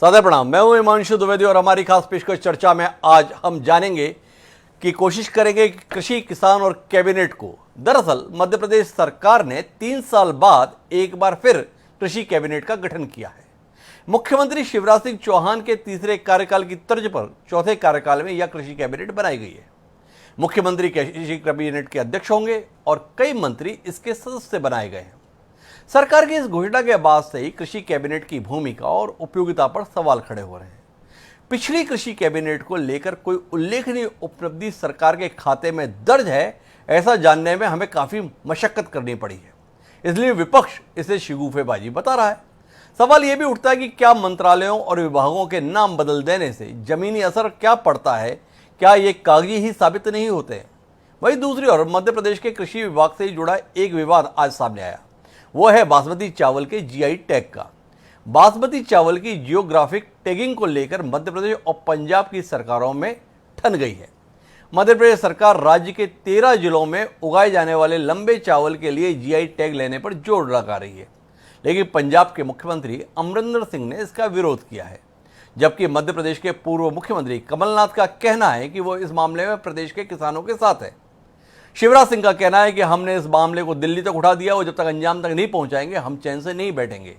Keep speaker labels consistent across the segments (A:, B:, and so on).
A: सादर प्रणाम। मैं हूं हिमांशु द्विवेदी और हमारी खास पेशकश चर्चा में आज हम जानेंगे कि कोशिश करेंगे कि कृषि, किसान और कैबिनेट को। दरअसल मध्य प्रदेश सरकार ने 3 साल बाद एक बार फिर कृषि कैबिनेट का गठन किया है। मुख्यमंत्री शिवराज सिंह चौहान के तीसरे कार्यकाल की तर्ज पर चौथे कार्यकाल में यह कृषि कैबिनेट बनाई गई है। मुख्यमंत्री कृषि कैबिनेट के अध्यक्ष होंगे और कई मंत्री इसके सदस्य बनाए गए हैं। सरकार की इस घोषणा के बाद से ही कृषि कैबिनेट की भूमिका और उपयोगिता पर सवाल खड़े हो रहे हैं। पिछली कृषि कैबिनेट को लेकर कोई उल्लेखनीय उपलब्धि सरकार के खाते में दर्ज है, ऐसा जानने में हमें काफी मशक्कत करनी पड़ी है। इसलिए विपक्ष इसे शिगूफेबाजी बता रहा है। सवाल यह भी उठता है कि क्या मंत्रालयों और विभागों के नाम बदल देने से जमीनी असर क्या पड़ता है? क्या ये कागजी ही साबित नहीं होते हैं? वहीं दूसरी ओर मध्य प्रदेश के कृषि विभाग से जुड़ा एक विवाद आज सामने आया। वो है बासमती चावल के जीआई टैग का। बासमती चावल की जियोग्राफिक टैगिंग को लेकर मध्य प्रदेश और पंजाब की सरकारों में ठन गई है। मध्य प्रदेश सरकार राज्य के 13 जिलों में उगाए जाने वाले लंबे चावल के लिए जीआई टैग लेने पर जोर लगा रही है, लेकिन पंजाब के मुख्यमंत्री अमरिंदर सिंह ने इसका विरोध किया है। जबकि मध्य प्रदेश के पूर्व मुख्यमंत्री कमलनाथ का कहना है कि वो इस मामले में प्रदेश के किसानों के साथ है। शिवराज सिंह का कहना है कि हमने इस मामले को दिल्ली तक उठा दिया और जब तक अंजाम तक नहीं पहुंचाएंगे हम चैन से नहीं बैठेंगे।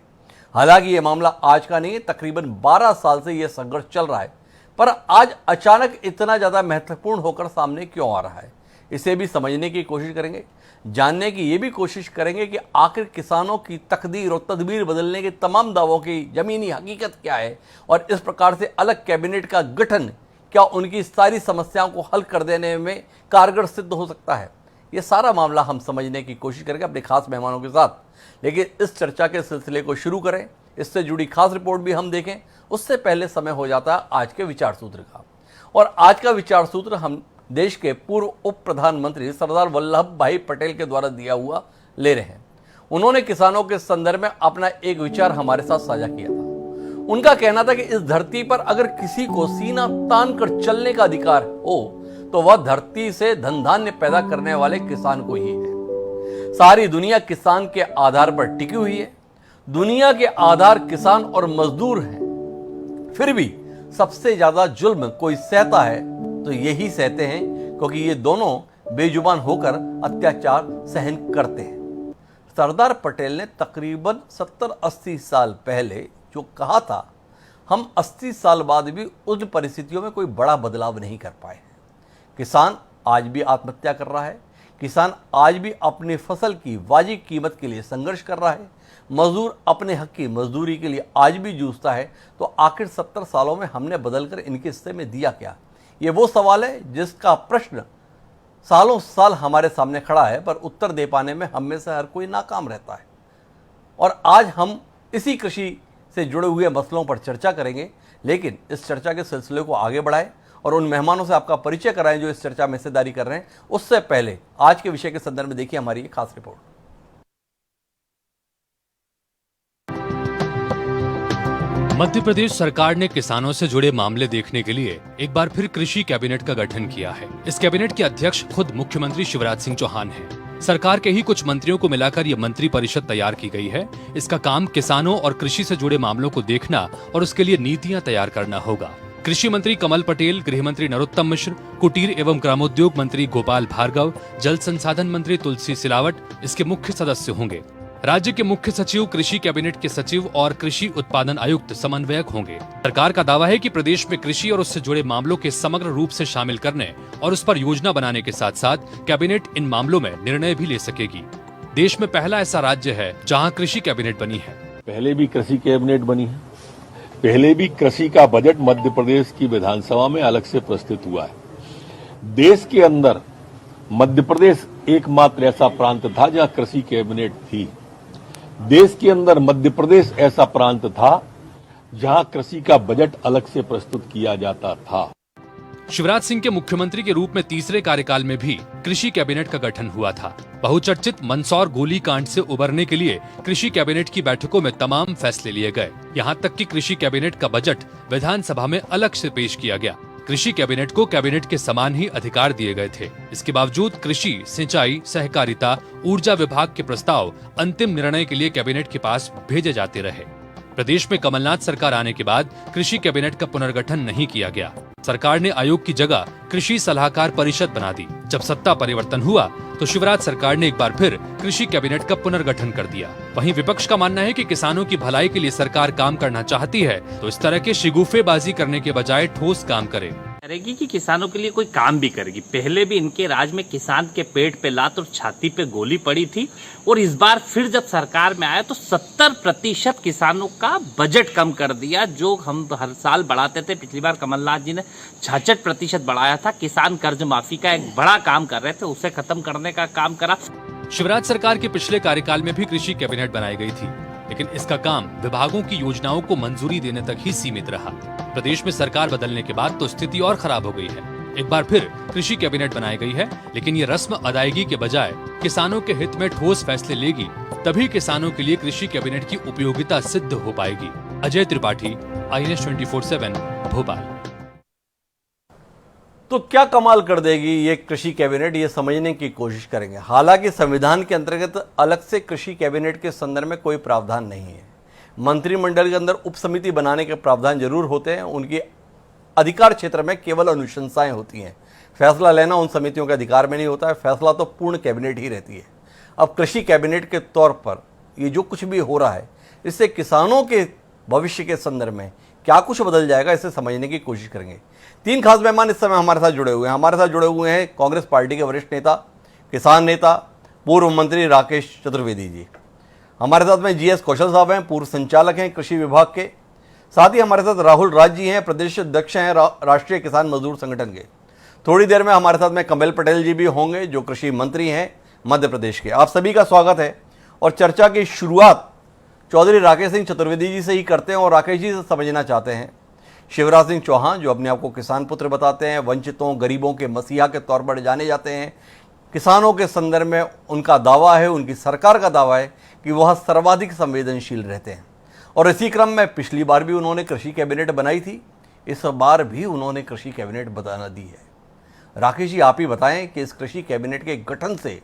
A: हालांकि यह मामला आज का नहीं है, तकरीबन 12 साल से यह संघर्ष चल रहा है, पर आज अचानक इतना ज्यादा महत्वपूर्ण होकर सामने क्यों आ रहा है, इसे भी समझने की कोशिश करेंगे। जानने की ये भी कोशिश करेंगे कि आखिर किसानों की तकदीर और तदबीर बदलने के तमाम दावों की जमीनी हकीकत क्या है और इस प्रकार से अलग कैबिनेट का गठन क्या उनकी सारी समस्याओं को हल कर देने में कारगर सिद्ध हो सकता है। ये सारा मामला हम समझने की कोशिश करेंगे अपने खास मेहमानों के साथ। लेकिन इस चर्चा के सिलसिले को शुरू करें, इससे जुड़ी खास रिपोर्ट भी हम देखें, उससे पहले समय हो जाता है आज के विचार सूत्र का। और आज का विचार सूत्र हम देश के पूर्व उप प्रधानमंत्री सरदार वल्लभ भाई पटेल के द्वारा दिया हुआ ले रहे हैं। उन्होंने किसानों के संदर्भ में अपना एक विचार हमारे साथ साझा किया था। उनका कहना था कि इस धरती पर अगर किसी को सीना तान कर चलने का अधिकार हो तो वह धरती से धन धान्य पैदा करने वाले किसान को ही है। सारी दुनिया किसान के आधार पर टिकी हुई है। दुनिया के आधार किसान और मजदूर हैं। फिर भी सबसे ज्यादा जुल्म कोई सहता है तो यही सहते हैं, क्योंकि ये दोनों बेजुबान होकर अत्याचार सहन करते हैं। सरदार पटेल ने तकरीबन 70-80 साल पहले जो कहा था, हम 80 साल बाद भी उन परिस्थितियों में कोई बड़ा बदलाव नहीं कर पाए हैं। किसान आज भी आत्महत्या कर रहा है। किसान आज भी अपनी फसल की वाजिब कीमत के लिए संघर्ष कर रहा है। मजदूर अपने हक की मजदूरी के लिए आज भी जूझता है। तो आखिर 70 सालों में हमने बदलकर इनके हिस्से में दिया क्या? ये वो सवाल है जिसका प्रश्न सालों साल हमारे सामने खड़ा है, पर उत्तर दे पाने में हम में से हर कोई नाकाम रहता है। और आज हम इसी कृषि से जुड़े हुए मसलों पर चर्चा करेंगे, लेकिन इस चर्चा के सिलसिले को आगे बढ़ाएं और उन मेहमानों से आपका परिचय कराएं जो इस चर्चा में हिस्सेदारी कर रहे हैं। उससे पहले आज के विषय के संदर्भ में देखिए हमारी एक खास रिपोर्ट।
B: मध्य प्रदेश सरकार ने किसानों से जुड़े मामले देखने के लिए एक बार फिर कृषि कैबिनेट का गठन किया है। इस कैबिनेट के अध्यक्ष खुद मुख्यमंत्री शिवराज सिंह चौहान हैं। सरकार के ही कुछ मंत्रियों को मिलाकर ये मंत्री परिषद तैयार की गई है। इसका काम किसानों और कृषि से जुड़े मामलों को देखना और उसके लिए नीतियां तैयार करना होगा। कृषि मंत्री कमल पटेल, गृह मंत्री नरोत्तम मिश्र, कुटीर एवं ग्रामोद्योग मंत्री गोपाल भार्गव, जल संसाधन मंत्री तुलसी सिलावट इसके मुख्य सदस्य होंगे। राज्य के मुख्य सचिव कृषि कैबिनेट के सचिव और कृषि उत्पादन आयुक्त समन्वयक होंगे। सरकार का दावा है कि प्रदेश में कृषि और उससे जुड़े मामलों के समग्र रूप से शामिल करने और उस पर योजना बनाने के साथ साथ कैबिनेट इन मामलों में निर्णय भी ले सकेगी। देश में पहला ऐसा राज्य है जहां कृषि कैबिनेट बनी है।
C: पहले भी कृषि कैबिनेट बनी है। पहले भी कृषि का बजट मध्य प्रदेश की विधानसभा में अलग से प्रस्तुत हुआ है। देश के अंदर मध्य प्रदेश एकमात्र ऐसा प्रांत था जहां कृषि कैबिनेट थी। देश के अंदर मध्य प्रदेश ऐसा प्रांत था जहां कृषि का बजट अलग से प्रस्तुत किया जाता था।
B: शिवराज सिंह के मुख्यमंत्री के रूप में तीसरे कार्यकाल में भी कृषि कैबिनेट का गठन हुआ था। बहुचर्चित मंदसौर गोलीकांड से उबरने के लिए कृषि कैबिनेट की बैठकों में तमाम फैसले लिए गए। यहाँ तक कि कृषि कैबिनेट का बजट विधानसभा में अलग से पेश किया गया। कृषि कैबिनेट को कैबिनेट के समान ही अधिकार दिए गए थे। इसके बावजूद कृषि, सिंचाई, सहकारिता, ऊर्जा विभाग के प्रस्ताव अंतिम निर्णय के लिए कैबिनेट के पास भेजे जाते रहे। प्रदेश में कमलनाथ सरकार आने के बाद कृषि कैबिनेट का पुनर्गठन नहीं किया गया। सरकार ने आयोग की जगह कृषि सलाहकार परिषद बना दी। जब सत्ता परिवर्तन हुआ तो शिवराज सरकार ने एक बार फिर कृषि कैबिनेट का पुनर्गठन कर दिया। वहीं विपक्ष का मानना है कि किसानों की भलाई के लिए सरकार काम करना चाहती है तो इस तरह के शिगुफेबाजी करने के बजाय ठोस काम करे।
D: करेगी कि किसानों के लिए कोई काम भी करेगी। पहले भी इनके राज में किसान के पेट पे लात और छाती पे गोली पड़ी थी और इस बार फिर जब सरकार में आया तो 70% किसानों का बजट कम कर दिया, जो हम हर साल बढ़ाते थे। पिछली बार कमलनाथ जी ने 66% बढ़ाया था। किसान कर्ज माफी का एक बड़ा काम कर रहे थे, उसे खत्म करने का काम करा।
B: शिवराज सरकार के पिछले कार्यकाल में भी कृषि कैबिनेट बनाई गई थी, लेकिन इसका काम विभागों की योजनाओं को मंजूरी देने तक ही सीमित रहा। प्रदेश में सरकार बदलने के बाद तो स्थिति और खराब हो गई है। एक बार फिर कृषि कैबिनेट बनाई गई है, लेकिन ये रस्म अदायगी के बजाय किसानों के हित में ठोस फैसले लेगी, तभी किसानों के लिए कृषि कैबिनेट की उपयोगिता सिद्ध हो पाएगी। अजय त्रिपाठी, INS 24/7, भोपाल।
A: तो क्या कमाल कर देगी ये कृषि कैबिनेट, ये समझने की कोशिश करेंगे। हालांकि संविधान के अंतर्गत अलग से कृषि कैबिनेट के संदर्भ में कोई प्रावधान नहीं है। मंत्रिमंडल के अंदर उप समिति बनाने के प्रावधान जरूर होते हैं, उनके अधिकार क्षेत्र में केवल अनुशंसाएं होती हैं। फैसला लेना उन समितियों के अधिकार में नहीं होता है, फैसला तो पूर्ण कैबिनेट ही रहती है। अब कृषि कैबिनेट के तौर पर ये जो कुछ भी हो रहा है, इससे किसानों के भविष्य के संदर्भ में क्या कुछ बदल जाएगा, इसे समझने की कोशिश करेंगे। 3 खास मेहमान इस समय हमारे साथ जुड़े हुए हैं। हमारे साथ जुड़े हुए हैं कांग्रेस पार्टी के वरिष्ठ नेता, किसान नेता, पूर्व मंत्री राकेश चतुर्वेदी जी। हमारे साथ में GS कौशल साहब हैं, पूर्व संचालक हैं कृषि विभाग के। साथ ही हमारे साथ राहुल राज जी हैं, प्रदेश अध्यक्ष हैं राष्ट्रीय किसान मजदूर संगठन के। थोड़ी देर में हमारे साथ में कमल पटेल जी भी होंगे, जो कृषि मंत्री हैं मध्य प्रदेश के। आप सभी का स्वागत है और चर्चा की शुरुआत चौधरी राकेश सिंह चतुर्वेदी जी से ही करते हैं और राकेश जी से समझना चाहते हैं। शिवराज सिंह चौहान, जो अपने आप को किसान पुत्र बताते हैं, वंचितों गरीबों के मसीहा के तौर पर जाने जाते हैं, किसानों के संदर्भ में उनका दावा है, उनकी सरकार का दावा है कि वह सर्वाधिक संवेदनशील रहते हैं। और इसी क्रम में पिछली बार भी उन्होंने कृषि कैबिनेट बनाई थी, इस बार भी उन्होंने कृषि कैबिनेट बना दी है। राकेश जी, आप ही बताएं कि इस कृषि कैबिनेट के गठन से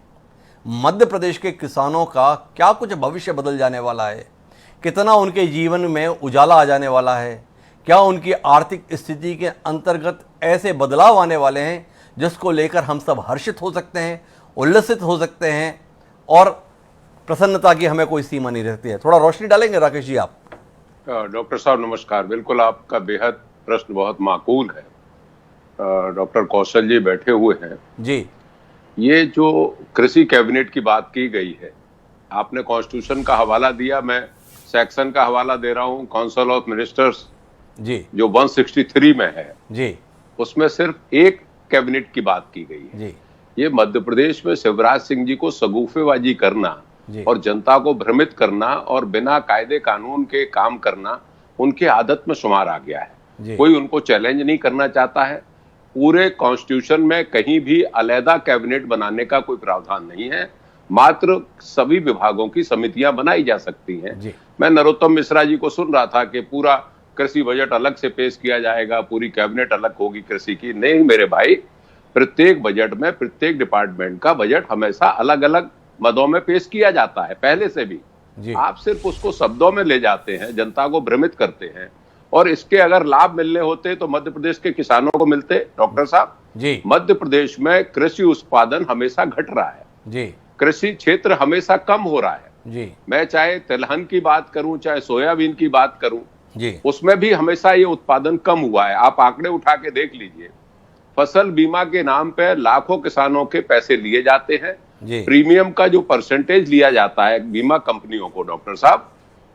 A: मध्य प्रदेश के किसानों का क्या कुछ भविष्य बदल जाने वाला है, कितना उनके जीवन में उजाला आ जाने वाला है, क्या उनकी आर्थिक स्थिति के अंतर्गत ऐसे बदलाव आने वाले हैं जिसको लेकर हम सब हर्षित हो सकते हैं, उल्लसित हो सकते हैं और प्रसन्नता की हमें कोई सीमा नहीं रहती है। थोड़ा रोशनी डालेंगे राकेश जी आप?
E: डॉक्टर साहब नमस्कार। बिल्कुल, आपका बेहद प्रश्न बहुत माकूल है। डॉक्टर कौशल जी बैठे हुए हैं
A: जी।
E: ये जो कृषि कैबिनेट की बात की गई है, आपने कॉन्स्टिट्यूशन का हवाला दिया, मैं सेक्शन का हवाला दे रहा हूं। काउंसिल ऑफ मिनिस्टर्स
A: जी
E: जो 163 में है
A: जी,
E: उसमें सिर्फ एक कैबिनेट की बात की गई है
A: जी।
E: ये मध्य प्रदेश में शिवराज सिंह जी को सगुफेबाजी करना और जनता को भ्रमित करना और बिना कायदे कानून के काम करना उनके आदत में शुमार आ गया है। कोई उनको चैलेंज नहीं करना चाहता है। पूरे कॉन्स्टिट्यूशन में कहीं भी अलहदा कैबिनेट बनाने का कोई प्रावधान नहीं है, मात्र सभी विभागों की समितियां बनाई जा सकती हैं। मैं नरोत्तम मिश्रा जी को सुन रहा था कि पूरा कृषि बजट अलग से पेश किया जाएगा, पूरी कैबिनेट अलग होगी कृषि की। नहीं मेरे भाई, प्रत्येक बजट में प्रत्येक डिपार्टमेंट का बजट हमेशा अलग अलग मदों में पेश किया जाता है पहले से भी। आप सिर्फ उसको शब्दों में ले जाते हैं, जनता को भ्रमित करते हैं, और इसके अगर लाभ मिलने होते तो मध्य प्रदेश के किसानों को मिलते। डॉक्टर साहब
A: जी,
E: मध्य प्रदेश में कृषि उत्पादन हमेशा घट रहा है
A: जी,
E: कृषि क्षेत्र हमेशा कम हो रहा है
A: जी।
E: मैं चाहे तिलहन की बात करूं, चाहे सोयाबीन की बात करूं
A: जी,
E: उसमें भी हमेशा ये उत्पादन कम हुआ है। आप आंकड़े उठा के देख लीजिए, फसल बीमा के नाम पे लाखों किसानों के पैसे लिए जाते हैं। प्रीमियम का जो परसेंटेज लिया जाता है बीमा कंपनियों को, डॉक्टर साहब,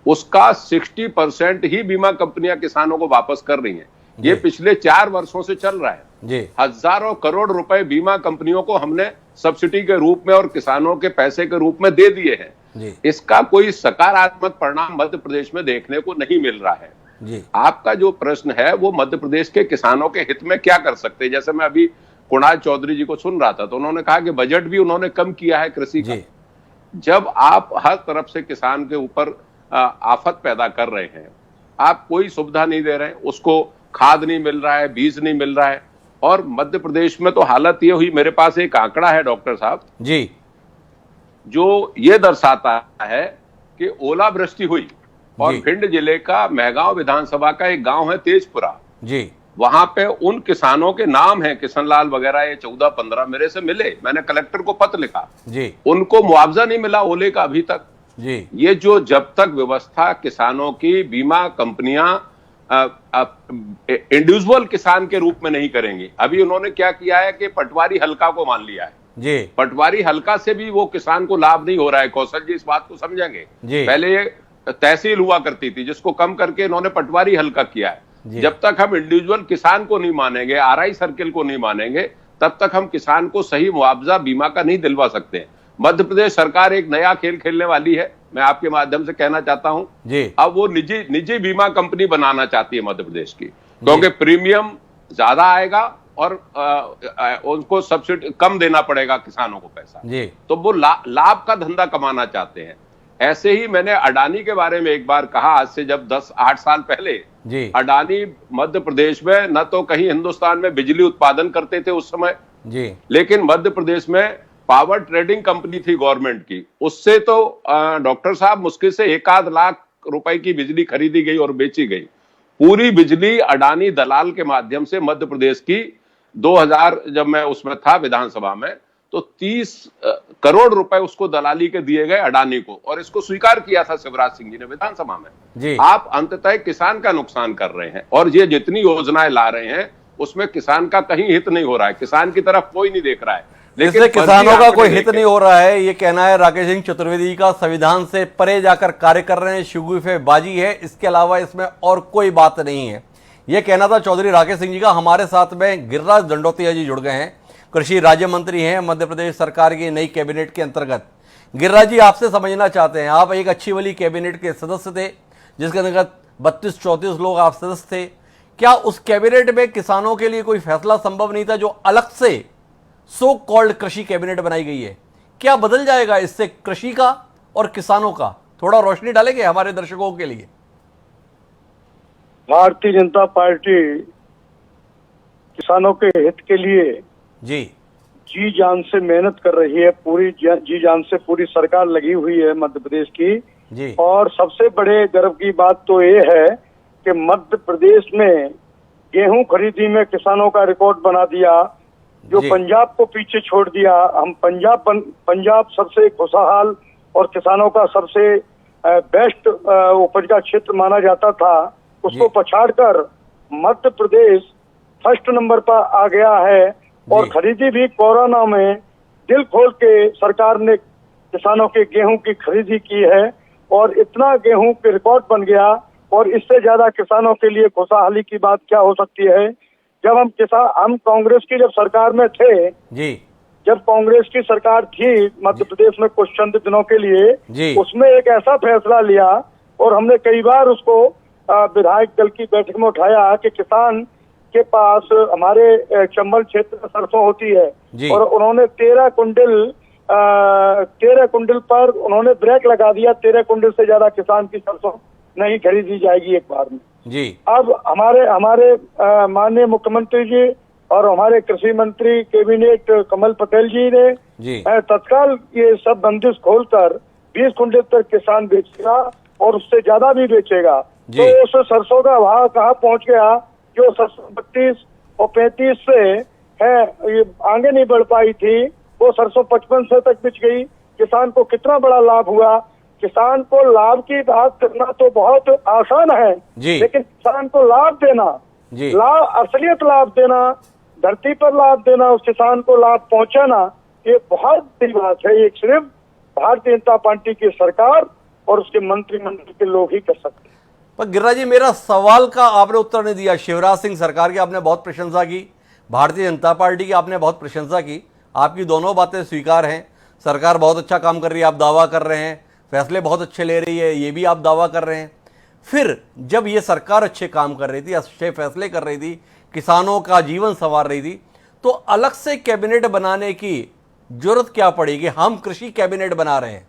E: उसका 60% ही बीमा कंपनियां किसानों को वापस कर रही हैं। ये पिछले 4 वर्षों से चल रहा है। हजारों करोड़ रुपए बीमा कंपनियों को हमने सब्सिडी के रूप में और किसानों के पैसे के रूप में दे दिए हैं। इसका कोई सकारात्मक परिणाम मध्य प्रदेश में देखने को नहीं मिल रहा है। आपका जो प्रश्न है वो मध्य प्रदेश के किसानों के हित में क्या कर सकते हैं। जैसे मैं अभी कुणाल चौधरी जी को सुन रहा था तो उन्होंने कहा कि बजट भी उन्होंने कम किया है कृषि का। जब आप हर तरफ से किसान के ऊपर आफत पैदा कर रहे हैं, आप कोई सुविधा नहीं दे रहे हैं, उसको खाद नहीं मिल रहा है, बीज नहीं मिल रहा है, और मध्य प्रदेश में तो हालत ये हुई, मेरे पास एक आंकड़ा है डॉक्टर साहब जी, जो ये दर्शाता है कि ओलावृष्टि हुई और
A: जी।
E: भिंड जिले का मेहगांव विधानसभा का एक गांव है तेजपुरा
A: जी।
E: वहां पे उन किसानों के नाम हैं किशनलाल वगैरह, ये 14-15 मेरे से मिले, मैंने कलेक्टर को पत्र लिखा,
A: जी।
E: उनको मुआवजा नहीं मिला ओले का अभी तक।
A: जी।
E: ये जो जब तक व्यवस्था किसानों की बीमा कंपनियां इंडिविजुअल किसान के रूप में नहीं करेंगी, अभी उन्होंने क्या किया है कि पटवारी हल्का को मान लिया है।
A: जी।
E: पटवारी हल्का से भी वो किसान को लाभ नहीं हो रहा है। कौशल जी इस बात को समझेंगे।
A: जी।
E: पहले ये तहसील हुआ करती थी जिसको कम करके इन्होंने पटवारी हल्का किया है। जब तक हम इंडिविजुअल किसान को नहीं मानेंगे, आरआई सर्किल को नहीं मानेंगे, तब तक हम किसान को सही मुआवजा बीमा का नहीं दिलवा सकते। मध्य प्रदेश सरकार एक नया खेल खेलने वाली है, मैं आपके माध्यम से कहना चाहता हूं
A: जी।
E: अब वो निजी बीमा कंपनी बनाना चाहती है मध्य प्रदेश की, क्योंकि प्रीमियम ज्यादा आएगा और उनको सब्सिडी कम देना पड़ेगा किसानों को पैसा
A: जी।
E: तो वो लाभ का धंधा कमाना चाहते हैं। ऐसे ही मैंने अडानी के बारे में एक बार कहा, आज से जब 10-8 साल पहले
A: जी।
E: अडानी मध्य प्रदेश में न तो कहीं हिंदुस्तान में बिजली उत्पादन करते थे उस समय
A: जी।
E: लेकिन मध्य प्रदेश में पावर ट्रेडिंग कंपनी थी गवर्नमेंट की, उससे तो डॉक्टर साहब मुश्किल से 1-8 लाख रुपए की बिजली खरीदी गई और बेची गई। पूरी बिजली अडानी दलाल के माध्यम से मध्य प्रदेश की 2000 जब मैं उसमें था विधानसभा में तो 30 करोड़ रुपए उसको दलाली के दिए गए अडानी को, और इसको स्वीकार किया था शिवराज सिंह जी ने विधानसभा में।
A: जी।
E: आप अंततः किसान का नुकसान कर रहे हैं और ये जितनी योजनाएं ला रहे हैं उसमें किसान का कहीं हित नहीं हो रहा है, किसान की तरफ कोई नहीं देख रहा है।
A: इससे किसानों का कोई हित नहीं हो रहा है, ये कहना है राकेश सिंह चतुर्वेदी का। संविधान से परे जाकर कार्य कर रहे हैं, शगुफेबाजी है, इसके अलावा इसमें और कोई बात नहीं है, ये कहना था चौधरी राकेश सिंह जी का। हमारे साथ में गिरिराज दंडोतिया जी जुड़ गए हैं, कृषि राज्य मंत्री हैं मध्य प्रदेश सरकार की नई कैबिनेट के अंतर्गत। गिरिराज जी, आपसे समझना चाहते हैं, आप एक अच्छी वाली कैबिनेट के सदस्य थे जिसके अंतर्गत 32-34 लोग आप सदस्य थे। क्या उस कैबिनेट में किसानों के लिए कोई फैसला संभव नहीं था जो अलग से सो कॉल्ड कृषि कैबिनेट बनाई गई है? क्या बदल जाएगा इससे कृषि का और किसानों का? थोड़ा रोशनी डालेंगे हमारे दर्शकों के लिए।
F: भारतीय जनता पार्टी किसानों के हित के लिए जी जान से मेहनत कर रही है, पूरी जी जान से पूरी सरकार लगी हुई है मध्य प्रदेश की
A: जी।
F: और सबसे बड़े गर्व की बात तो ये है कि मध्य प्रदेश में गेहूं खरीदी में किसानों का रिकॉर्ड बना दिया, जो पंजाब को पीछे छोड़ दिया। हम पंजाब सबसे खुशहाल और किसानों का सबसे बेस्ट उपज का क्षेत्र माना जाता था, उसको पछाड़कर मध्य प्रदेश फर्स्ट नंबर पर आ गया है। और खरीदी भी कोरोना में दिल खोल के सरकार ने किसानों के गेहूं की खरीदी की है और इतना गेहूं के रिकॉर्ड बन गया। और इससे ज्यादा किसानों के लिए खुशहाली की बात क्या हो सकती है? जब हम कांग्रेस की जब सरकार में थे
A: जी,
F: जब कांग्रेस की सरकार थी मध्य प्रदेश में कुछ चंद दिनों के लिए, उसमें एक ऐसा फैसला लिया और हमने कई बार उसको विधायक दल की बैठक में उठाया कि किसान के पास हमारे चंबल क्षेत्र में सरसों होती है और उन्होंने 13 कुंडल पर उन्होंने ब्रेक लगा दिया। 13 कुंडल से ज्यादा किसान की सरसों नहीं खरीदी जाएगी एक बार में
A: जी।
F: अब हमारे माननीय मुख्यमंत्री जी और हमारे कृषि मंत्री कैबिनेट कमल पटेल जी ने तत्काल ये सब बंदिश खोलकर 20 कुंटल तक किसान बेचेगा और उससे ज्यादा भी बेचेगा। तो उस सरसों का भाव कहाँ पहुंच गया? जो सरसों 32 और 35 से है ये आगे नहीं बढ़ पाई थी, वो सरसों 55 तक बिच गई। किसान को कितना बड़ा लाभ हुआ? किसान को लाभ की बात करना तो बहुत आसान है, लेकिन किसान को लाभ देना, असलियत लाभ देना, धरती पर लाभ देना, उस किसान को लाभ पहुंचाना, ये बहुत बड़ी बात है। ये सिर्फ भारतीय जनता पार्टी की सरकार और उसके मंत्रिमंडल के लोग ही कर सकते हैं।
A: पर गिरिराज जी, मेरा सवाल का आपने उत्तर नहीं दिया। शिवराज सिंह सरकार की आपने बहुत प्रशंसा की, भारतीय जनता पार्टी की आपने बहुत प्रशंसा की, आपकी दोनों बातें स्वीकार हैं। सरकार बहुत अच्छा काम कर रही है, आप दावा कर रहे हैं, फैसले बहुत अच्छे ले रही है, ये भी आप दावा कर रहे हैं। फिर जब ये सरकार अच्छे काम कर रही थी, अच्छे फैसले कर रही थी, किसानों का जीवन संवार रही थी, तो अलग से कैबिनेट बनाने की जरूरत क्या पड़ी कि हम कृषि कैबिनेट बना रहे हैं?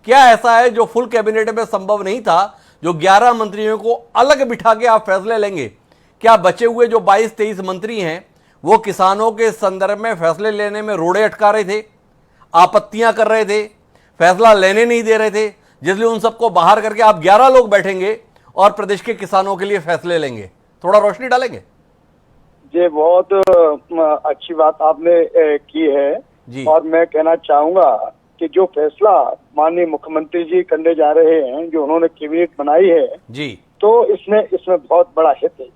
A: क्या ऐसा है जो फुल कैबिनेट में संभव नहीं था, जो 11 मंत्रियों को अलग बिठा के आप फैसले लेंगे? क्या बचे हुए जो 22-23 मंत्री हैं वो किसानों के संदर्भ में फैसले लेने में रोड़े अटका रहे थे, आपत्तियां कर रहे थे, फैसला लेने नहीं दे रहे थे? जिसलिए उन सबको बाहर करके आप 11 लोग बैठेंगे और प्रदेश के किसानों के लिए फैसले लेंगे? थोड़ा रोशनी डालेंगे
F: ये बहुत अच्छी बात आपने की है
A: जी।
F: और मैं कहना चाहूंगा कि जो फैसला माननीय मुख्यमंत्री जी करने जा रहे हैं, जो उन्होंने कैबिनेट बनाई है
A: जी,
F: तो इसमें बहुत बड़ा हित है।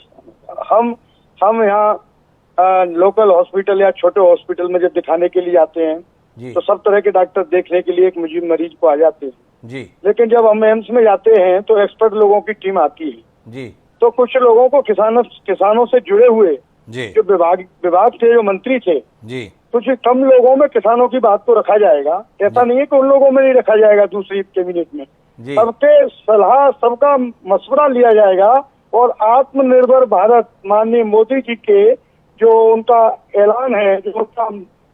F: हम यहाँ लोकल हॉस्पिटल या छोटे हॉस्पिटल में जब दिखाने के लिए आते हैं
A: जी,
F: तो सब तरह के डॉक्टर देखने के लिए एक मरीज को आ जाते हैं
A: जी,
F: लेकिन जब हम एम्स में जाते हैं तो एक्सपर्ट लोगों की टीम आती है
A: जी,
F: तो कुछ लोगों को किसानों से जुड़े हुए
A: जी,
F: जो विभाग थे, जो मंत्री थे,
A: जी,
F: कुछ कम लोगों में किसानों की बात को रखा जाएगा। ऐसा नहीं है कि उन लोगों में नहीं रखा जाएगा, दूसरी कैबिनेट में
A: जी,
F: सबके सलाह, सबका मशवरा लिया जाएगा और आत्मनिर्भर भारत माननीय मोदी जी के जो उनका ऐलान है, जो उनका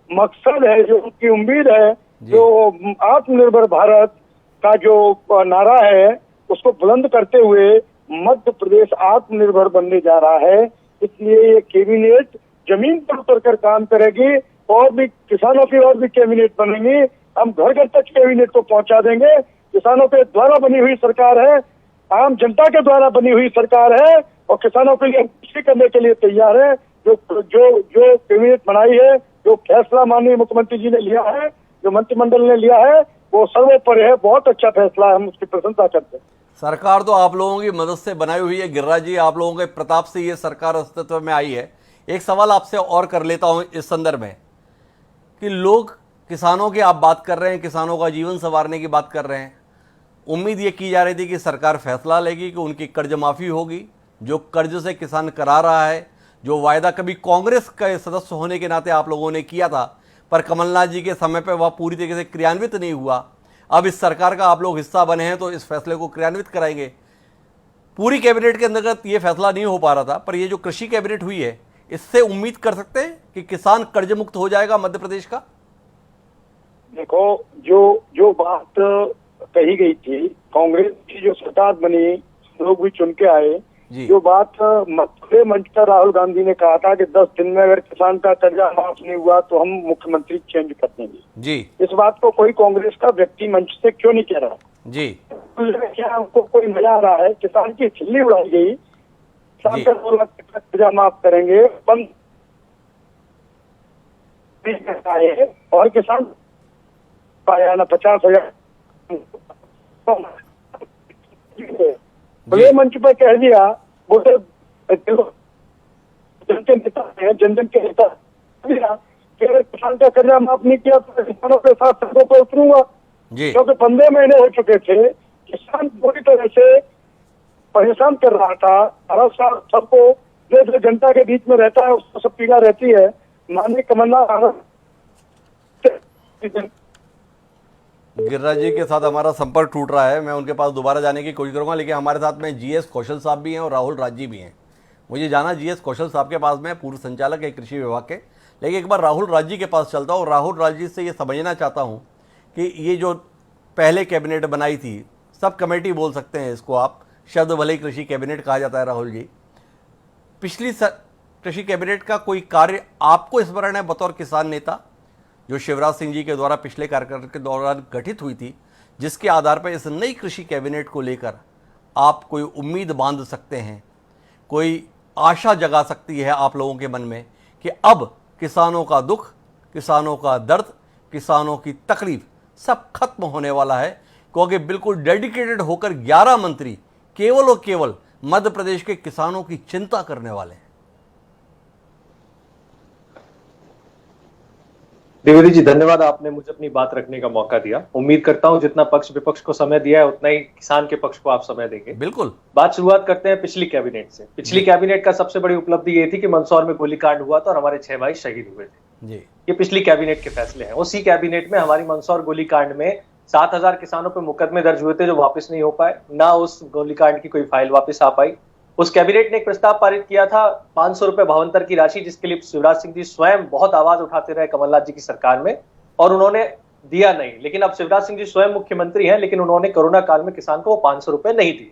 F: मकसद है, जो उनकी उम्मीद है, जो आत्मनिर्भर भारत का जो नारा है, उसको बुलंद करते हुए मध्य प्रदेश आत्मनिर्भर बनने जा रहा है। इसलिए ये कैबिनेट जमीन पर उतर कर काम करेगी और भी किसानों की और भी कैबिनेट बनेंगी। हम घर घर तक कैबिनेट को पहुंचा देंगे। किसानों के द्वारा बनी हुई सरकार है, आम जनता के द्वारा बनी हुई सरकार है और किसानों के लिए कृषि करने के लिए तैयार है। जो कैबिनेट बनाई है, जो फैसला माननीय मुख्यमंत्री जी ने लिया है, जो मंत्रिमंडल ने लिया है, वो सर्वोपरि है। बहुत अच्छा फैसला है, हम उसकी प्रशंसा करते हैं।
A: सरकार तो आप लोगों की मदद से बनाई हुई है गिरिराज जी, आप लोगों के प्रताप से ये सरकार अस्तित्व में आई है। एक सवाल आपसे और कर लेता हूं इस संदर्भ में कि लोग किसानों की आप बात कर रहे हैं, किसानों का जीवन संवारने की बात कर रहे हैं। उम्मीद ये की जा रही थी कि सरकार फैसला लेगी कि उनकी कर्ज माफ़ी होगी, जो कर्ज से किसान करा रहा है, जो वायदा कभी कांग्रेस के सदस्य होने के नाते आप लोगों ने किया था पर कमलनाथ जी के समय पर वह पूरी तरीके से क्रियान्वित नहीं हुआ। अब इस सरकार का आप लोग हिस्सा बने हैं तो इस फैसले को क्रियान्वित कराएंगे। पूरी कैबिनेट के अंतर्गत ये फैसला नहीं हो पा रहा था, पर ये जो कृषि कैबिनेट हुई है, इससे उम्मीद कर सकते हैं कि किसान कर्ज मुक्त हो जाएगा मध्य प्रदेश का?
F: देखो, जो बात कही गई थी, कांग्रेस की जो सरकार बनी, लोग भी चुन के आए, जो बात खुले मंच पर राहुल गांधी ने कहा था कि 10 दिन में अगर किसान का कर्जा माफ नहीं हुआ तो हम मुख्यमंत्री चेंज कर देंगे
A: जी,
F: इस बात को कोई कांग्रेस का व्यक्ति मंच से क्यों नहीं कह रहा
A: जी?
F: क्या हमको कोई मजा आ रहा है? किसान की खिल्ली उड़ाई गई, किसान का 2 लाख का कर्जा माफ करेंगे, बंद और किसान पाया ना 50,000 खुले मंच पर कह दिया। वो तो जन के नेता है, जन के नेता किसान का कर्जा माफ नहीं किया तो किसानों के साथ सड़कों पर उतरूंगा, क्योंकि 15 महीने हो चुके थे। किसान पूरी तरह से परेशान कर रहा था। हर साल सबको जो जनता के बीच में रहता है उसको सब पीड़ा रहती है। माननीय कमलनाथ
A: गिरिराज जी के साथ हमारा संपर्क टूट रहा है, मैं उनके पास दोबारा जाने की कोशिश करूंगा, लेकिन हमारे साथ में जीएस कौशल साहब भी हैं और राहुल राजी भी हैं। मुझे जाना जीएस कौशल साहब के पास में, पूर्व संचालक है कृषि विभाग के, लेकिन एक बार राहुल राजी के पास चलता हूँ। राहुल राजी से ये समझना चाहता हूँ कि ये जो पहले कैबिनेट बनाई थी, सब कमेटी बोल सकते हैं इसको आप, शब्द भले ही कृषि कैबिनेट कहा जाता है। राहुल जी, पिछली कृषि कैबिनेट का कोई कार्य आपको स्मरण है बतौर किसान नेता, जो शिवराज सिंह जी के द्वारा पिछले कार्यकाल के दौरान गठित हुई थी, जिसके आधार पर इस नई कृषि कैबिनेट को लेकर आप कोई उम्मीद बांध सकते हैं, कोई आशा जगा सकती है आप लोगों के मन में कि अब किसानों का दुख, किसानों का दर्द, किसानों की तकलीफ सब खत्म होने वाला है, क्योंकि बिल्कुल डेडिकेटेड होकर 11 मंत्री केवल और केवल मध्य प्रदेश के किसानों की चिंता करने वाले हैं?
G: द्विवेदी जी, धन्यवाद, आपने मुझे अपनी बात रखने का मौका दिया। उम्मीद करता हूं जितना पक्ष विपक्ष को समय दिया है उतना ही किसान के पक्ष को आप समय देंगे।
A: बिल्कुल।
G: बात शुरुआत करते हैं पिछली कैबिनेट से। पिछली कैबिनेट का सबसे बड़ी उपलब्धि ये थी कि मंदसौर में गोलीकांड हुआ था और हमारे 6 भाई शहीद हुए थे।
A: जी,
G: ये पिछली कैबिनेट के फैसले हैं। उसी कैबिनेट में हमारी मंदसौर गोलीकांड में 7,000 किसानों पर मुकदमे दर्ज हुए थे जो वापस नहीं हो पाए, ना उस गोलीकांड की कोई फाइल वापस आ पाई। उस कैबिनेट ने एक प्रस्ताव पारित किया था 500 रुपए भावांतर की राशि, जिसके लिए शिवराज सिंह जी स्वयं बहुत आवाज उठाते रहे कमलनाथ जी की सरकार में, और उन्होंने दिया नहीं। लेकिन अब शिवराज सिंह जी स्वयं मुख्यमंत्री हैं, लेकिन उन्होंने कोरोना काल में किसान को वो 500 रुपए नहीं दिए।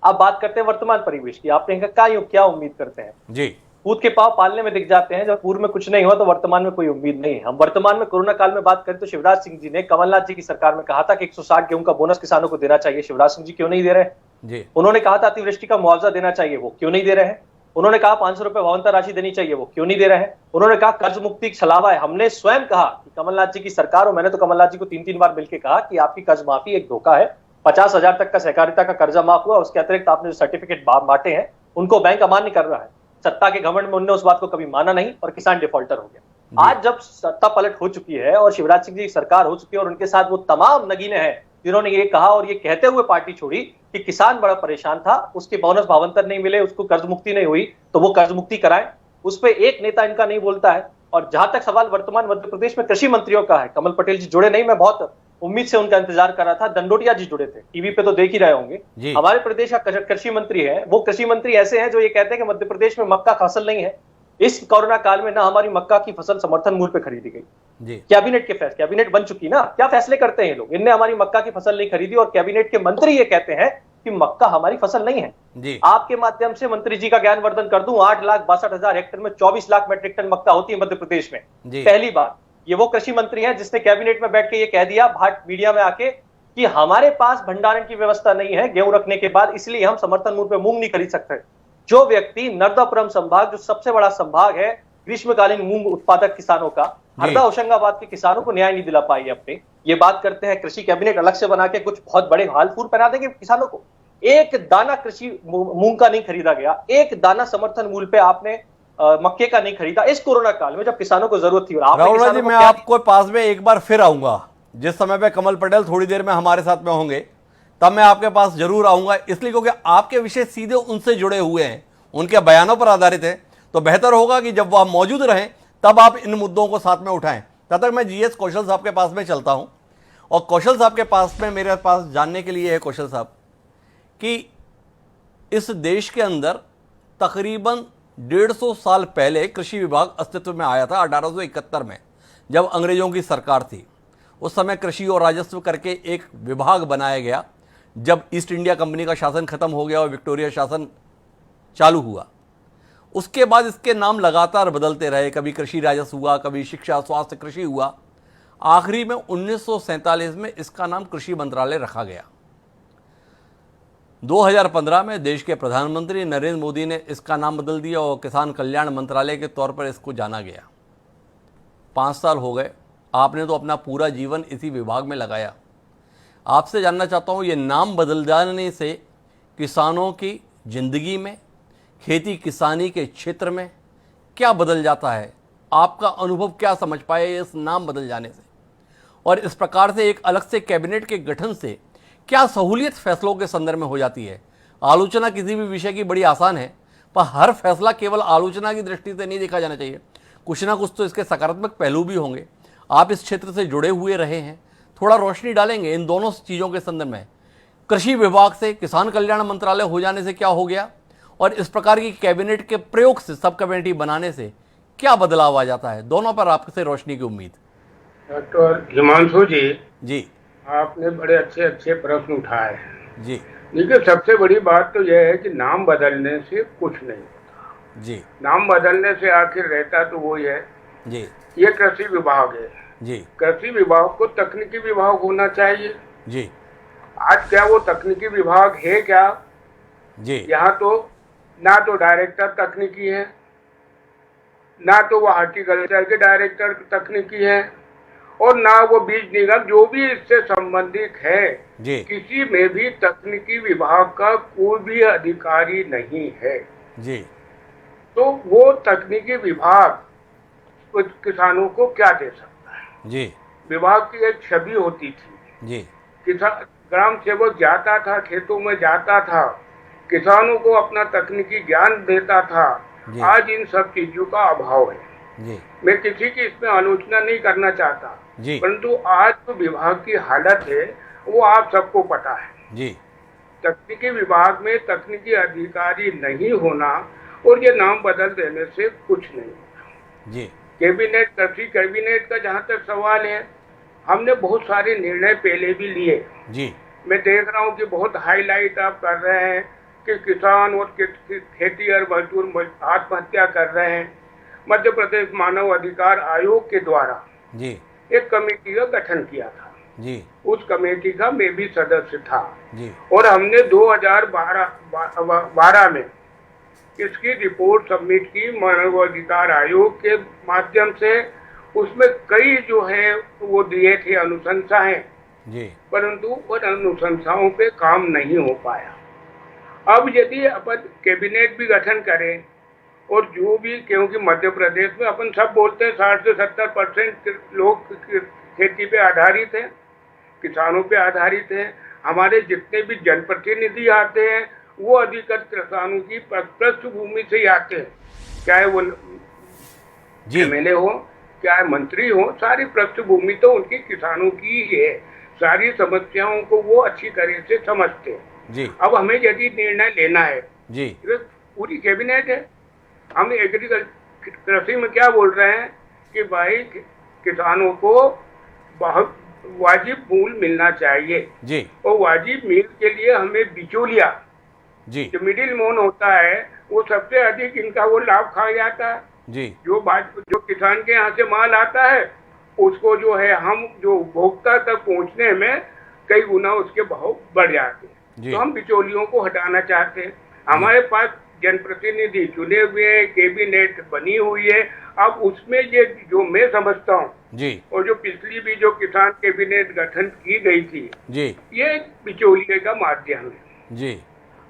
G: अब बात करते हैं वर्तमान परिवेश की। आपने क्या उम्मीद करते हैं
A: जी?
G: कूद के पाव पालने में दिख जाते हैं। जब पूर्व में कुछ नहीं हुआ तो वर्तमान में कोई उम्मीद नहीं है। हम वर्तमान में कोरोना काल में बात करें तो शिवराज सिंह जी ने कमलनाथ जी की सरकार में कहा था कि 160 गेहूं का बोनस किसानों को देना चाहिए। शिवराज सिंह जी क्यों नहीं दे रहे हैं? उन्होंने कहा था अतिवृष्टि का मुआवजा देना चाहिए, वो क्यों नहीं दे रहे हैं? उन्होंने कहा 500 रुपए भावंता राशि देनी चाहिए, वो क्यों नहीं दे रहे हैं? उन्होंने कहा कर्ज मुक्ति छलावा है। हमने स्वयं कहा कि कमलनाथ जी की सरकार, और मैंने तो कमलनाथ जी को 3-3 बार मिलकर कहा कि आपकी कर्ज माफी एक धोखा है। 50,000 तक का सहकारिता का कर्जा माफ हुआ, उसके अतिरिक्त आपने जो सर्टिफिकेट बांटे हैं उनको बैंक अमान्य कर रहा है। सत्ता के घमंड में उन्होंने उस बात को कभी माना नहीं और किसान डिफॉल्टर हो गया। आज जब सत्ता पलट हो चुकी है और शिवराज सिंह जी की सरकार हो चुकी है और उनके साथ वो तमाम नगीने हैं जिन्होंने ये कहा और ये कहते हुए पार्टी छोड़ी कि किसान बड़ा परेशान था, उसके बोनस भावांतर नहीं मिले, उसको कर्ज मुक्ति नहीं हुई, तो वो कर्ज मुक्ति कराएं। उस पर एक नेता इनका नहीं बोलता है। और जहां तक सवाल वर्तमान मध्य प्रदेश में कृषि मंत्रियों का है, कमल पटेल जी जुड़े नहीं, मैं बहुत उम्मीद से उनका इंतजार कर रहा था। दंडोटिया जी जुड़े थे, टीवी पे तो देख ही रहे होंगे। हमारे प्रदेश का कृषि मंत्री है, वो कृषि मंत्री ऐसे हैं जो ये कहते हैं कि मध्य प्रदेश में मक्का फसल नहीं है। इस कोरोना काल में ना हमारी मक्का की फसल समर्थन मूल्य पे खरीदी गई। कैबिनेट के फैसले, कैबिनेट बन चुकी ना, क्या फैसले करते हैं ये लोग? इनने हमारी मक्का की फसल नहीं खरीदी और कैबिनेट के मंत्री ये कहते हैं कि मक्का हमारी फसल नहीं है। आपके माध्यम से मंत्री जी का ज्ञानवर्धन कर दूं, 8,62,000 हेक्टेयर में 24 लाख मेट्रिक टन मक्का होती है मध्य प्रदेश में। पहली बात, ये वो कृषि मंत्री हैं जिसने कैबिनेट में बैठ के ये कह दिया भाट मीडिया में आके कि हमारे पास भंडारण की व्यवस्था नहीं है गेहूं रखने के बाद, इसलिए हम समर्थन मूल्य पे मूंग नहीं खरीद सकते। जो व्यक्ति नर्मदापुरम संभाग, जो सबसे बड़ा संभाग है ग्रीष्मकालीन मूंग उत्पादक किसानों का, हरदा होशंगाबाद के किसानों को न्याय नहीं दिला पाई अपने, ये बात करते हैं। कृषि कैबिनेट अलग से बना के कुछ बहुत बड़े हाल फूल पहना देंगे किसानों को। एक दाना कृषि मूंग का नहीं खरीदा गया, एक दाना समर्थन मूल्य पे आपने मक्के का नहीं खरीदा इस कोरोना काल में जब किसानों को जरूरत थी।
A: राहुल जी, मैं आपको पास में एक बार फिर आऊंगा, जिस समय पे कमल पटेल थोड़ी देर में हमारे साथ में होंगे तब मैं आपके पास जरूर आऊंगा, इसलिए क्योंकि आपके विषय सीधे उनसे जुड़े हुए हैं, उनके बयानों पर आधारित है। तो बेहतर होगा कि जब वह मौजूद रहें तब आप इन मुद्दों को साथ में उठाएं। तब तक मैं जीएस कौशल साहब के पास में चलता हूं, और कौशल साहब के पास में मेरे पास जानने के लिए है कौशल साहब कि इस देश के अंदर तकरीबन 150 साल पहले कृषि विभाग अस्तित्व में आया था। 1871 में जब अंग्रेजों की सरकार थी, उस समय कृषि और राजस्व करके एक विभाग बनाया गया। जब ईस्ट इंडिया कंपनी का शासन खत्म हो गया और विक्टोरिया शासन चालू हुआ, उसके बाद इसके नाम लगातार बदलते रहे। कभी कृषि राजस्व हुआ, कभी शिक्षा स्वास्थ्य कृषि हुआ। आखिरी में 1947 में इसका नाम कृषि मंत्रालय रखा गया। 2015 में देश के प्रधानमंत्री नरेंद्र मोदी ने इसका नाम बदल दिया और किसान कल्याण मंत्रालय के तौर पर इसको जाना गया। 5 साल हो गए, आपने तो अपना पूरा जीवन इसी विभाग में लगाया। आपसे जानना चाहता हूँ, ये नाम बदल जाने से किसानों की जिंदगी में, खेती किसानी के क्षेत्र में क्या बदल जाता है? आपका अनुभव क्या समझ पाए इस नाम बदल जाने से? और इस प्रकार से एक अलग से कैबिनेट के गठन से क्या सहूलियत फैसलों के संदर्भ में हो जाती है? आलोचना किसी भी विषय की बड़ी आसान है, पर हर फैसला केवल आलोचना की दृष्टि से नहीं देखा जाना चाहिए। कुछ ना कुछ तो इसके सकारात्मक पहलू भी होंगे। आप इस क्षेत्र से जुड़े हुए रहे हैं, थोड़ा रोशनी डालेंगे इन दोनों चीज़ों के संदर्भ में। कृषि विभाग से किसान कल्याण मंत्रालय हो जाने से क्या हो गया, और इस प्रकार की कैबिनेट के प्रयोग से सब कमेटी बनाने से क्या बदलाव आ जाता है? दोनों पर आपसे रोशनी की उम्मीद।
H: डॉक्टर हिमांशु
A: जी,
H: आपने बड़े अच्छे अच्छे प्रश्न उठाए
A: जी।
H: देखिए, सबसे बड़ी बात तो यह है कि नाम बदलने से कुछ नहीं होता
A: जी।
H: नाम बदलने से आखिर रहता तो वो है
A: जी,
H: ये कृषि विभाग है
A: जी।
H: कृषि विभाग को तकनीकी विभाग होना चाहिए
A: जी।
H: आज क्या वो तकनीकी विभाग है क्या?
A: जी।
H: यहाँ तो ना तो डायरेक्टर तकनीकी है, ना तो वो हॉर्टिकल्चर के डायरेक्टर तकनीकी है, और ना वो बीज निगम जो भी इससे संबंधित है, किसी में भी तकनीकी विभाग का कोई भी अधिकारी नहीं है
A: जी।
H: तो वो तकनीकी विभाग कुछ किसानों को क्या दे सकता है?
A: जी।
H: विभाग की एक छवि होती थी
A: जी।
H: किसान ग्राम सेवक जाता था, खेतों में जाता था, किसानों को अपना तकनीकी ज्ञान देता था। आज इन सब चीजों का अभाव है।
A: जी।
H: मैं किसी की इसमें आलोचना नहीं करना चाहता, परंतु आज जो विभाग की हालत है वो आप सबको पता है।
A: जी।
H: तकनीकी विभाग में तकनीकी अधिकारी नहीं होना और ये नाम बदल देने से कुछ नहीं होता।
A: जी।
H: कैबिनेट, कृषि कैबिनेट का जहाँ तक सवाल है, हमने बहुत सारे निर्णय पहले भी लिए।
A: जी।
H: मैं देख रहा हूँ कि बहुत हाईलाइट आप कर रहे हैं कि किसान और खेती और मजदूर आत्महत्या कर रहे हैं, मध्य प्रदेश मानव अधिकार आयोग के द्वारा
A: जी
H: एक कमेटी का गठन किया था
A: जी।
H: उस कमेटी का मैं भी सदस्य था
A: जी।
H: और हमने 2012 में इसकी रिपोर्ट सबमिट की मानव अधिकार आयोग के माध्यम से। उसमें कई जो है वो दिए थे अनुशंसाएं
A: जी,
H: परंतु उन अनुशंसाओं पे काम नहीं हो पाया। अब यदि अपन कैबिनेट भी गठन करें और जो भी, क्योंकि मध्य प्रदेश में अपन सब बोलते हैं 60 से 70% लोग खेती पे आधारित हैं, किसानों पे आधारित हैं। हमारे जितने भी जनप्रतिनिधि आते हैं वो अधिकतर किसानों की पृष्ठभूमि से ही आते हैं, चाहे वो एमएलए हो चाहे मंत्री हो, सारी पृष्ठभूमि तो उनकी किसानों की ही है। सारी समस्याओं को वो अच्छी तरह से समझते हैं
A: जी।
H: अब हमें यदि निर्णय लेना है
A: जी,
H: पूरी कैबिनेट है, हम एग्रीकल्चर कृषि में क्या बोल रहे हैं कि भाई किसानों को बहुत वाजिब मूल्य मिलना चाहिए
A: जी
H: और वाजिब मूल्य के लिए हमें बिचौलिया
A: जी
H: जो मिडिल मैन होता है वो सबसे अधिक इनका वो लाभ खा जाता है
A: जी।
H: जो किसान के यहाँ से माल आता है उसको जो है हम जो उपभोक्ता तक पहुँचने में कई गुना उसके भाव बढ़ जाते हैं। तो हम बिचौलियों को हटाना चाहते हैं। हमारे पास जनप्रतिनिधि चुने हुए हैं, कैबिनेट बनी हुई है। अब उसमें ये जो मैं समझता हूँ
A: जी,
H: और जो पिछली भी जो किसान कैबिनेट गठन की गई थी
A: जी
H: ये बिचौलिए का माध्यम है
A: जी।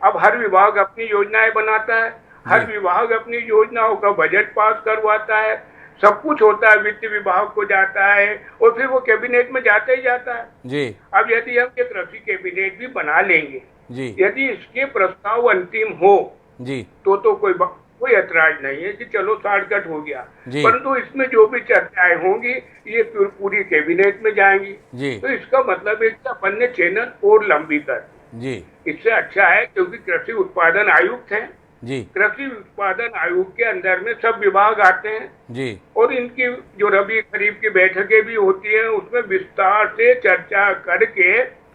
H: अब हर विभाग अपनी योजनाएं बनाता है, हर विभाग अपनी योजनाओं का बजट पास करवाता है, सब कुछ होता है, वित्त विभाग को जाता है और फिर वो कैबिनेट में जाता ही जाता है
A: जी।
H: अब यदि हम ये कृषि कैबिनेट भी बना लेंगे
A: जी,
H: यदि इसके प्रस्ताव अंतिम हो
A: जी
H: तो कोई ऐतराज नहीं है कि चलो शॉर्टकट हो गया,
A: जी।
H: परंतु इसमें जो भी चर्चाएं होंगी ये पूरी कैबिनेट में जाएंगी
A: जी,
H: तो इसका मतलब है कि अपन ने चैनल और लंबी कर
A: जी
H: इससे अच्छा है क्योंकि कृषि उत्पादन आयुक्त है
A: जी,
H: कृषि उत्पादन आयोग के अंदर में सब विभाग आते हैं
A: जी
H: और इनकी जो रबी खरीफ की बैठकें भी होती हैं उसमें विस्तार से चर्चा करके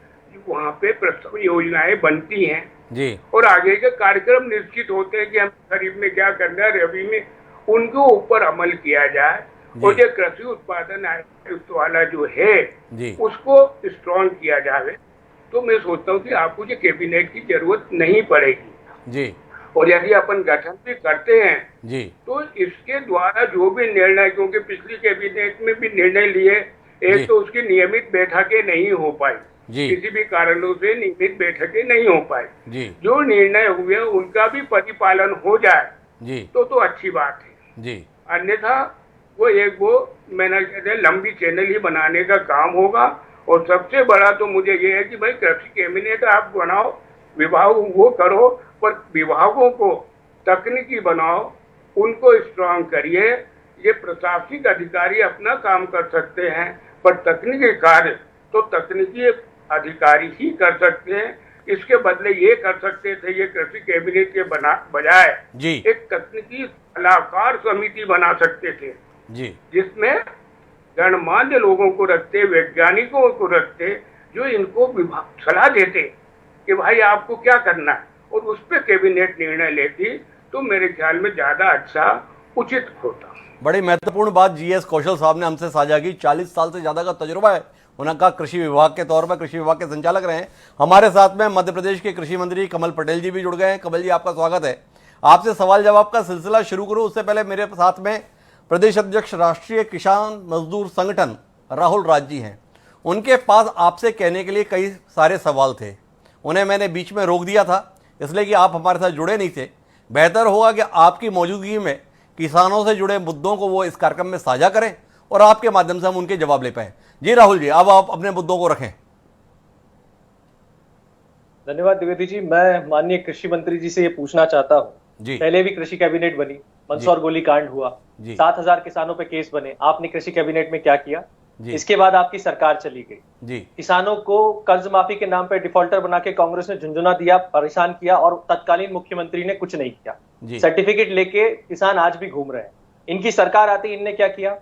H: वहाँ पे प्रस्ताव योजनाएं बनती हैं
A: जी
H: और आगे के कार्यक्रम निश्चित होते हैं कि हम खरीफ में क्या करना है, रबी में उनके ऊपर अमल किया जाए और ये कृषि उत्पादन आयुक्त वाला जो है
A: जी,
H: उसको स्ट्रॉन्ग किया जाए। तो मैं सोचता हूँ कि आपको ये कैबिनेट की जरूरत नहीं पड़ेगी
A: जी
H: और यदि अपन गठन भी करते हैं
A: जी,
H: तो इसके द्वारा जो भी निर्णय, क्योंकि पिछली कैबिनेट में भी निर्णय लिए, एक तो उसकी नियमित बैठकें नहीं हो पाई, किसी भी कारणों से नियमित बैठकें नहीं हो पाई, जो निर्णय हुए उनका भी परिपालन हो जाए तो अच्छी बात है जी। अन्यथा वो मैंने कहते लंबी चैनल ही बनाने का काम होगा। और सबसे बड़ा तो मुझे ये है कि भाई कृषि कैबिनेट आप बनाओ, विभाग वो करो, पर विभागों को तकनीकी बनाओ, उनको स्ट्रांग करिए। ये प्रशासनिक अधिकारी अपना काम कर सकते हैं पर तकनीकी कार्य तो तकनीकी अधिकारी ही कर सकते हैं। इसके बदले ये कर सकते थे, ये कृषि कैबिनेट के बजाय एक तकनीकी सलाहकार समिति बना सकते थे जी, जिसमें गणमान्य लोगों को रखते, वैज्ञानिकों को रखते, जो इनको सलाह देते कि भाई आपको क्या करना है और उस पर कैबिनेट निर्णय लेती तो मेरे ख्याल में ज्यादा अच्छा उचित होता।
A: बड़ी महत्वपूर्ण बात जीएस कौशल साहब ने हमसे साझा की। 40 साल से ज्यादा का तजुर्बा है उनका, कृषि विभाग के तौर पर कृषि विभाग के संचालक रहे हैं। हमारे साथ में मध्य प्रदेश के कृषि मंत्री कमल पटेल जी भी जुड़ गए हैं। कमल जी, आपका स्वागत है। आपसे सवाल जवाब का सिलसिला शुरू करूं उससे पहले मेरे साथ में प्रदेश अध्यक्ष राष्ट्रीय किसान मजदूर संगठन राहुल राज जी हैं। उनके पास आपसे कहने के लिए कई सारे सवाल थे, उन्हें मैंने बीच में रोक दिया था इसलिए कि आप हमारे साथ जुड़े नहीं थे। बेहतर होगा कि आपकी मौजूदगी में किसानों से जुड़े मुद्दों को वो इस कार्यक्रम में साझा करें और आपके माध्यम से हम उनके जवाब ले पाएं। जी राहुल जी, अब आप अपने मुद्दों को रखें।
G: धन्यवाद द्विवेदी जी। मैं माननीय कृषि मंत्री जी से ये पूछना चाहता हूँ, पहले भी कृषि कैबिनेट बनी, मंदसौर गोली कांड हुआ, 7,000 किसानों पे केस बने, आपने कृषि कैबिनेट में क्या किया? इसके बाद आपकी सरकार चली गई, किसानों को कर्ज माफी के नाम पे डिफॉल्टर बना के कांग्रेस ने झुंझुना दिया, परेशान किया और तत्कालीन मुख्यमंत्री ने कुछ नहीं किया। सर्टिफिकेट लेके किसान आज भी घूम रहे हैं। इनकी सरकार आती इनने क्या किया?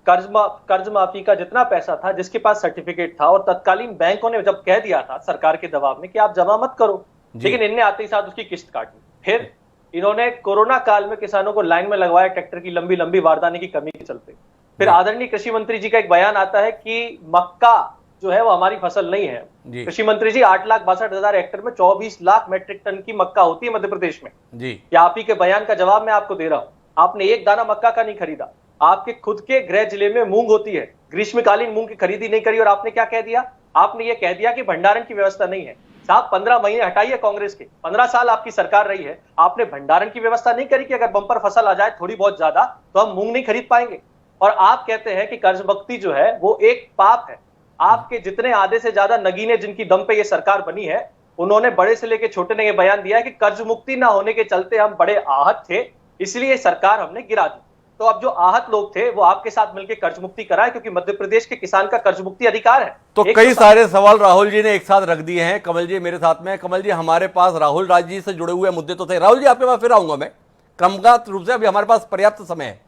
G: कर्ज माफी का जितना पैसा था, जिसके पास सर्टिफिकेट था और तत्कालीन बैंकों ने जब कह दिया था सरकार के दबाव में कि आप जमा मत करो, लेकिन इनने आते ही साथ उसकी किस्त काटी। फिर इन्होंने कोरोना काल में किसानों को लाइन में लगवाया ट्रैक्टर की लंबी लंबी बारदाने की कमी के चलते। फिर आदरणीय कृषि मंत्री जी का एक बयान आता है कि मक्का जो है वो हमारी फसल नहीं है। कृषि मंत्री जी 8,62,000 हेक्टेयर में 24 लाख मीट्रिक टन की मक्का होती है मध्य प्रदेश में जी। या आप ही के बयान का जवाब मैं आपको दे रहा हूं। आपने एक दाना मक्का का नहीं खरीदा। आपके खुद के गृह जिले में मूंग होती है, ग्रीष्मकालीन मूंग की खरीदी नहीं करी और आपने क्या कह दिया? आपने ये कह दिया कि भंडारण की व्यवस्था नहीं है। साहब 15 महीने हटाइए कांग्रेस के, 15 साल आपकी सरकार रही है, आपने भंडारण की व्यवस्था नहीं करी कि अगर बंपर फसल आ जाए थोड़ी बहुत ज्यादा तो हम मूंग नहीं खरीद पाएंगे। और आप कहते हैं कि कर्ज मुक्ति जो है वो एक पाप है। आपके जितने आधे से ज्यादा नगीने जिनकी दम पे ये सरकार बनी है, उन्होंने बड़े से लेके छोटे ने ये बयान दिया है कि कर्ज मुक्ति ना होने के चलते हम बड़े आहत थे, इसलिए सरकार हमने गिरा दी। तो अब जो आहत लोग थे वो आपके साथ मिलकर कर्ज मुक्ति कराए, क्योंकि मध्य प्रदेश के किसान का कर्ज मुक्ति अधिकार है।
A: तो कई सारे सवाल राहुल जी ने एक साथ रख दिए हैं। कमल जी मेरे साथ में। कमल जी, हमारे पास राहुल राज जी से जुड़े हुए मुद्दे तो थे। राहुल जी आपके पास फिर आऊंगा मैं क्रमगत रूप से, अभी हमारे पास पर्याप्त समय है।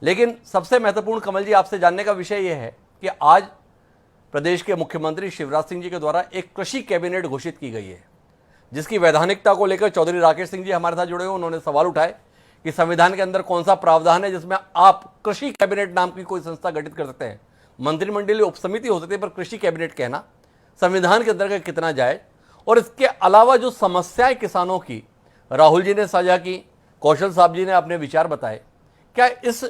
A: लेकिन सबसे महत्वपूर्ण कमल जी आपसे जानने का विषय यह है कि आज प्रदेश के मुख्यमंत्री शिवराज सिंह जी के द्वारा एक कृषि कैबिनेट घोषित की गई है, जिसकी वैधानिकता को लेकर चौधरी राकेश सिंह जी हमारे साथ जुड़े हुए। उन्होंने सवाल उठाए कि संविधान के अंदर कौन सा प्रावधान है जिसमें आप कृषि कैबिनेट नाम की कोई संस्था गठित कर सकते हैं। मंत्रिमंडलीय उपसमिति हो सकती है, पर कृषि कैबिनेट कहना संविधान के अंदर कितना जाए। और इसके अलावा जो समस्याएं किसानों की राहुल जी ने साझा की, कौशल साहब जी ने अपने विचार बताए, क्या इस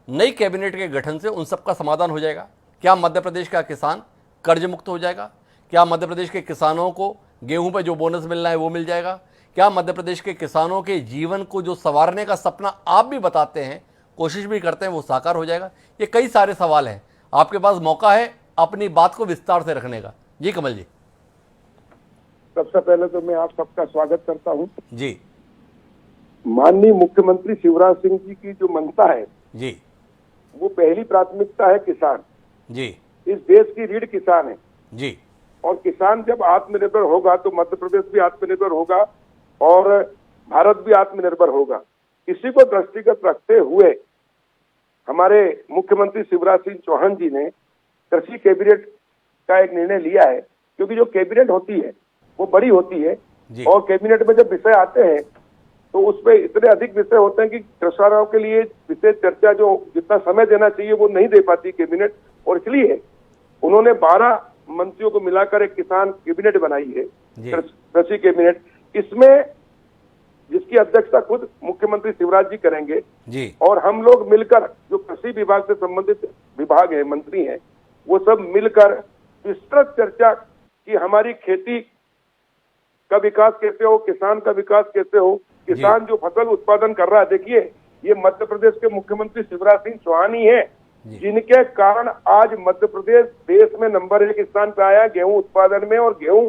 A: नई कैबिनेट के गठन से उन सबका समाधान हो जाएगा? क्या मध्य प्रदेश का किसान कर्ज मुक्त हो जाएगा? क्या मध्य प्रदेश के किसानों को गेहूं पर जो बोनस मिलना है वो मिल जाएगा? क्या मध्य प्रदेश के किसानों के जीवन को जो संवारने का सपना आप भी बताते हैं, कोशिश भी करते हैं, वो साकार हो जाएगा? ये कई सारे सवाल हैं, आपके पास मौका है अपनी बात को विस्तार से रखने का। जी कमल जी।
F: सबसे पहले तो मैं आप सबका स्वागत करता हूं
A: जी।
F: माननीय मुख्यमंत्री शिवराज सिंह जी की जो मंशा है
A: जी,
F: वो पहली प्राथमिकता है किसान
A: जी।
F: इस देश की रीढ़ किसान है
A: जी।
F: और किसान जब आत्मनिर्भर होगा तो मध्य प्रदेश भी आत्मनिर्भर होगा और भारत भी आत्मनिर्भर होगा। इसी को दृष्टिगत रखते हुए हमारे मुख्यमंत्री शिवराज सिंह चौहान जी ने कृषि कैबिनेट का एक निर्णय लिया है, क्योंकि जो कैबिनेट होती है वो बड़ी होती है और कैबिनेट में जब विषय आते हैं तो उसमें इतने अधिक विषय होते हैं कि किसानों के लिए विशेष चर्चा जो जितना समय देना चाहिए वो नहीं दे पाती कैबिनेट। और इसलिए उन्होंने 12 मंत्रियों को मिलाकर एक किसान कैबिनेट बनाई है, कृषि कैबिनेट। इसमें जिसकी अध्यक्षता खुद मुख्यमंत्री शिवराज जी करेंगे जी। और हम लोग मिलकर जो कृषि विभाग से संबंधित विभाग है, मंत्री हैं, वो सब मिलकर विस्तृत चर्चा की हमारी खेती का विकास कैसे हो, किसान का विकास कैसे हो। किसान जो फसल उत्पादन कर रहा है, देखिए ये मध्य प्रदेश के मुख्यमंत्री शिवराज सिंह चौहान ही है जिनके कारण आज मध्य प्रदेश देश में नंबर 1 स्थान पे आया गेहूं उत्पादन में और गेहूं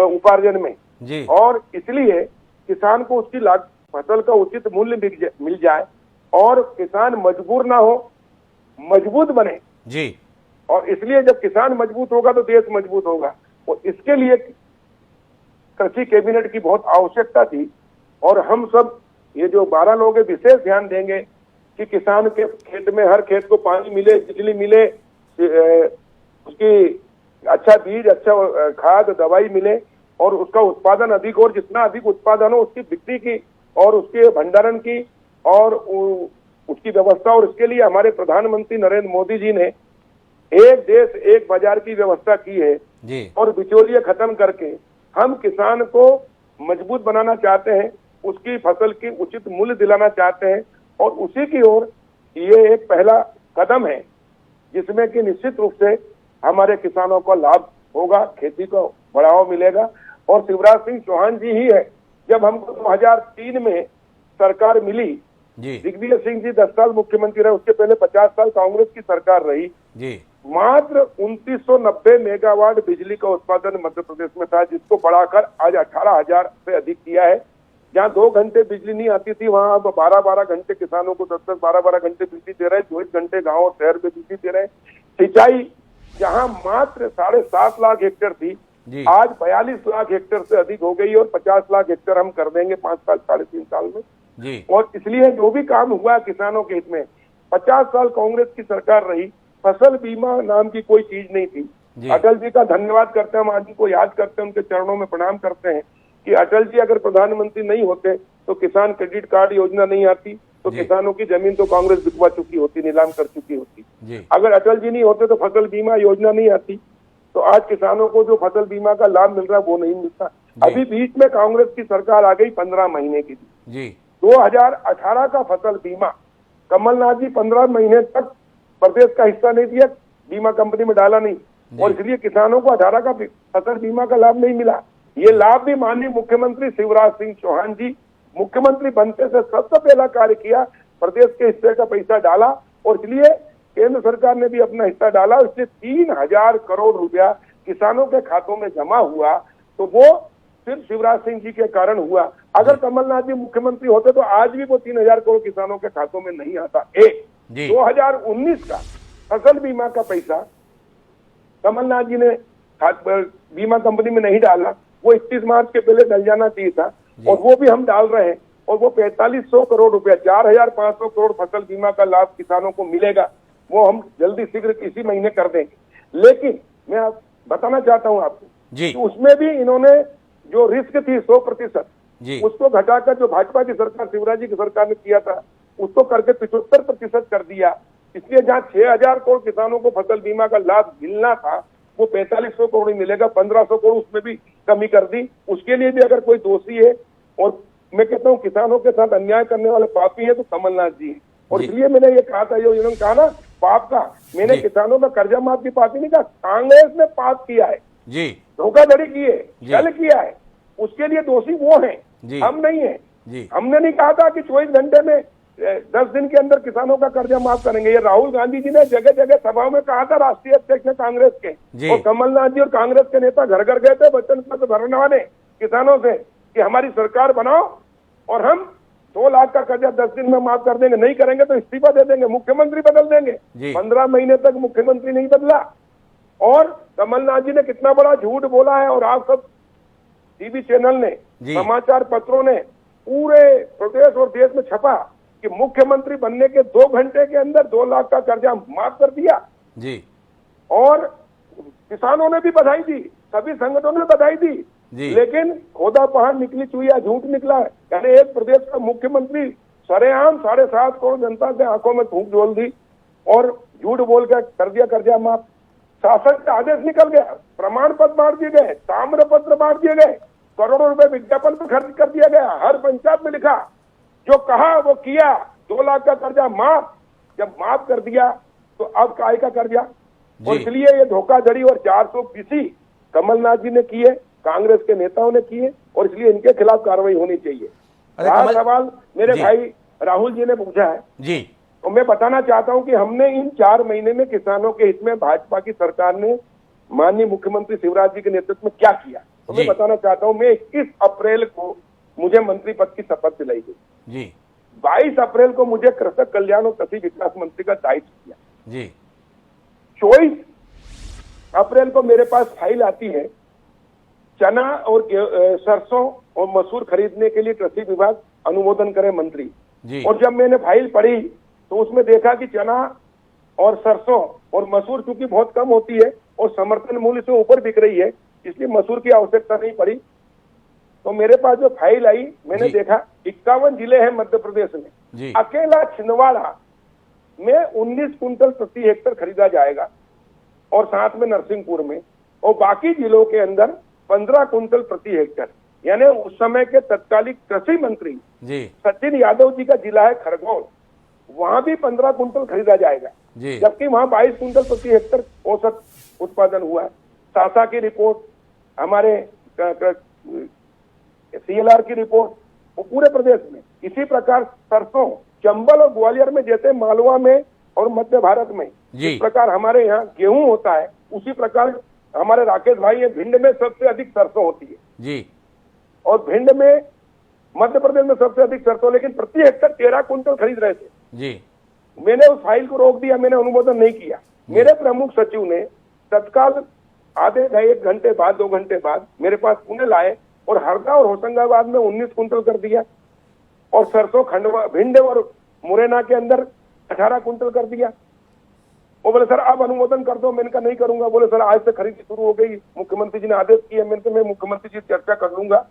F: उपार्जन में जी। और इसलिए किसान को उसकी फसल का उचित मूल्य मिल जाए और किसान मजबूर ना हो, मजबूत बने जी। और इसलिए जब किसान मजबूत होगा तो देश मजबूत होगा। और इसके लिए कृषि कैबिनेट की बहुत आवश्यकता थी और हम सब ये जो 12 लोग हैं विशेष ध्यान देंगे कि किसान के खेत में हर खेत को पानी मिले, बिजली मिले, उसकी अच्छा बीज, अच्छा खाद, दवाई मिले और उसका उत्पादन अधिक, और जितना अधिक उत्पादन हो उसकी बिक्री की और उसके भंडारण की और उसकी व्यवस्था। और इसके लिए हमारे प्रधानमंत्री नरेंद्र मोदी जी ने एक देश एक बाजार की व्यवस्था की है जी। और बिचौलिए खत्म करके हम किसान को मजबूत बनाना चाहते हैं, उसकी फसल की उचित मूल्य दिलाना चाहते हैं और उसी की ओर ये एक पहला कदम है जिसमें कि निश्चित रूप से हमारे किसानों को लाभ होगा, खेती को बढ़ावा मिलेगा। और शिवराज सिंह चौहान जी ही है, जब हमको 2003 में सरकार मिली, दिग्विजय सिंह जी 10 साल मुख्यमंत्री रहे, उसके पहले 50 साल कांग्रेस की सरकार रही जी। मात्र 2990 मेगावाट बिजली का उत्पादन मध्य प्रदेश में था, जिसको बढ़ाकर आज 18,000 से अधिक किया है। जहाँ 2 घंटे बिजली नहीं आती थी वहाँ अब 12-12 घंटे किसानों को 10-10, 12-12 घंटे बिजली दे रहे हैं। 24 घंटे गाँव और शहर में बिजली दे रहे हैं। सिंचाई जहाँ मात्र 7.5 लाख हेक्टेयर थी, आज 42 लाख हेक्टेयर से अधिक हो गई और 50 लाख हेक्टेयर हम कर देंगे 5 साल 3.5 साल में जी। और इसलिए जो भी काम हुआ किसानों के हित में, 50 साल कांग्रेस की सरकार रही, फसल बीमा नाम की कोई चीज नहीं थी। अटल जी का धन्यवाद करते हैं, हम आज उनको याद करते हैं, उनके चरणों में प्रणाम करते हैं कि अटल जी अगर प्रधानमंत्री नहीं होते तो किसान क्रेडिट कार्ड योजना नहीं आती, तो किसानों की जमीन तो कांग्रेस बिकवा चुकी होती, नीलाम कर चुकी होती। अगर अटल जी नहीं होते तो फसल बीमा योजना नहीं आती, तो आज किसानों को जो फसल बीमा का लाभ मिल रहा है वो नहीं मिलता। अभी बीच में कांग्रेस की सरकार आ गई 15 महीने के लिए। 2018 का फसल बीमा कमलनाथ जी 15 महीने तक प्रदेश का हिस्सा नहीं दिया, बीमा कंपनी में डाला नहीं, और इसलिए किसानों को 18 का फसल बीमा का लाभ नहीं मिला। ये लाभ भी माननीय मुख्यमंत्री शिवराज सिंह चौहान जी मुख्यमंत्री बनते से सबसे पहला कार्य किया, प्रदेश के हिस्से का पैसा डाला, और इसलिए केंद्र सरकार ने भी अपना हिस्सा डाला। इसलिए 3000 करोड़ रुपया किसानों के खातों में जमा हुआ, तो वो सिर्फ शिवराज सिंह जी के कारण हुआ। अगर कमलनाथ जी मुख्यमंत्री होते तो आज भी वो 3000 करोड़ किसानों के खातों में नहीं आता। 2019 का फसल बीमा का पैसा कमलनाथ जी ने बीमा कंपनी में नहीं डाला, वो 31 मार्च के पहले डल जाना चाहिए था, और वो भी हम डाल रहे हैं, और वो 4500 करोड़ रुपया 4500 करोड़ फसल बीमा का लाभ किसानों को मिलेगा, वो हम जल्दी शीघ्र इसी महीने कर देंगे। लेकिन मैं आप बताना चाहता हूं आपको कि उसमें भी इन्होंने जो रिस्क थी 100%, उसको घटाकर जो भाजपा की सरकार शिवराज जी की सरकार ने किया था उसको करके 75% कर दिया। इसलिए जहां 6000 करोड़ किसानों को फसल बीमा का लाभ मिलना था वो 4500 करोड़ ही मिलेगा, 1500 करोड़ उसमें भी कमी कर दी। उसके लिए भी अगर कोई दोषी है, और मैं कहता हूँ किसानों के साथ अन्याय करने वाले पापी है तो कमलनाथ जी है। और इसलिए मैंने ये कहा था, जो इन्होंने कहा ना पाप का, मैंने किसानों का कर्जा माफ की पाप ही नहीं कहा, कांग्रेस ने पाप किया है, धोखाधड़ी की है, छल किया है, उसके लिए दोषी वो हैं, हम नहीं है। हमने नहीं कहा था कि 24 घंटे में 10 दिन के अंदर किसानों का कर्जा माफ करेंगे। ये राहुल गांधी जी ने जगह जगह सभाओं में कहा था, राष्ट्रीय अध्यक्ष ने कांग्रेस के, और कमलनाथ जी और कांग्रेस के नेता घर घर गए थे वचन पत्र भरने किसानों से कि हमारी सरकार बनाओ और हम 2 लाख का कर्जा 10 दिन में माफ कर देंगे, नहीं करेंगे तो इस्तीफा दे देंगे, मुख्यमंत्री बदल देंगे। 15 महीने तक मुख्यमंत्री नहीं बदला, और कमलनाथ जी ने कितना बड़ा झूठ बोला है। और आप सब टीवी चैनल ने, समाचार पत्रों ने पूरे प्रदेश और देश में छपा कि मुख्यमंत्री बनने के 2 घंटे के अंदर 2 लाख का कर्जा माफ कर दिया। और किसानों ने भी बधाई दी, सभी संगठनों ने बधाई दी, लेकिन खोदा पहाड़ निकली चुईया झूठ निकला है। यानी एक प्रदेश का मुख्यमंत्री सरेआम 7.5 करोड़ जनता के आंखों में धूप झोल दी और झूठ बोल कर कर दिया कर्जा माफ। शासन का आदेश निकल गया, प्रमाण पत्र बांट दिए गए, ताम्र पत्र बांट दिए गए, करोड़ों रुपए विज्ञापन पर खर्च कर दिया गया, हर पंचायत में लिखा, जो कहा वो किया, 2 लाख का कर्जा माफ। जब माफ कर दिया तो अब काय का कर्जा, और इसलिए ये धोखाधड़ी और 420 कमलनाथ जी ने किए, कांग्रेस के नेताओं ने किए, और इसलिए इनके खिलाफ कार्रवाई होनी चाहिए। सवाल मेरे भाई राहुल जी ने पूछा है, तो मैं बताना चाहता हूं कि हमने इन 4 महीने में किसानों के हित में भाजपा की सरकार ने माननीय मुख्यमंत्री शिवराज जी के नेतृत्व में क्या किया, तो मैं बताना चाहता हूं। मैं 21 अप्रैल को मुझे मंत्री पद की शपथ दिलाई गई। 22 अप्रैल को मुझे कृषक कल्याण और कृषि विकास मंत्री का दायित्व दिया। 24 अप्रैल को मेरे पास फाइल आती है, चना और सरसों और मसूर खरीदने के लिए कृषि विभाग अनुमोदन करे मंत्री। और जब मैंने फाइल पढ़ी तो उसमें देखा कि चना और सरसों और मसूर चूंकि बहुत कम होती है और समर्थन मूल्य से ऊपर बिक रही है, इसलिए मसूर की आवश्यकता नहीं पड़ी। तो मेरे पास जो फाइल आई, मैंने देखा 51 जिले हैं मध्य प्रदेश में, अकेला छिंदवाड़ा में 19 कुंटल प्रति हेक्टेयर खरीदा जाएगा, और साथ में नरसिंहपुर में, और बाकी जिलों के अंदर 15 कुंटल प्रति हेक्टेयर। यानी उस समय के तत्कालीन कृषि मंत्री सचिन यादव जी का जिला है खरगोन, वहां भी 15 कुंटल खरीदा जाएगा, जबकि वहां 22 कुंटल प्रति हेक्टेयर औसत उत्पादन हुआ है। सासा की रिपोर्ट, हमारे CLR की रिपोर्ट, वो पूरे प्रदेश में। इसी प्रकार सरसों चंबल और ग्वालियर में, जैसे मालवा में और मध्य भारत में इस प्रकार हमारे यहाँ गेहूं होता है, उसी प्रकार हमारे राकेश भाई है, भिंड में सबसे अधिक सरसों होती है और भिंड में मध्य प्रदेश में सबसे अधिक सरसों, लेकिन प्रति हेक्टेयर 13 कुंटल खरीद रहे थे। मैंने उस फाइल को रोक दिया, मैंने अनुमोदन नहीं किया। मेरे प्रमुख सचिव ने तत्काल आधे 1 घंटे बाद 2 घंटे बाद मेरे पास पुणे लाए और हरदा और होशंगाबाद में 19 कुंटल कर दिया, और सरसों खंडवा भिंड और मुरैना के अंदर 18 कुंटल कर दिया। वो बोले सर आप अनुमोदन कर दो, मैंने कहा नहीं करूंगा। बोले सर आज से खरीद शुरू हो गई, मुख्यमंत्री जी ने आदेश किया। मैंने कहा मैं मुख्यमंत्री जी से चर्चा कर लूंगा,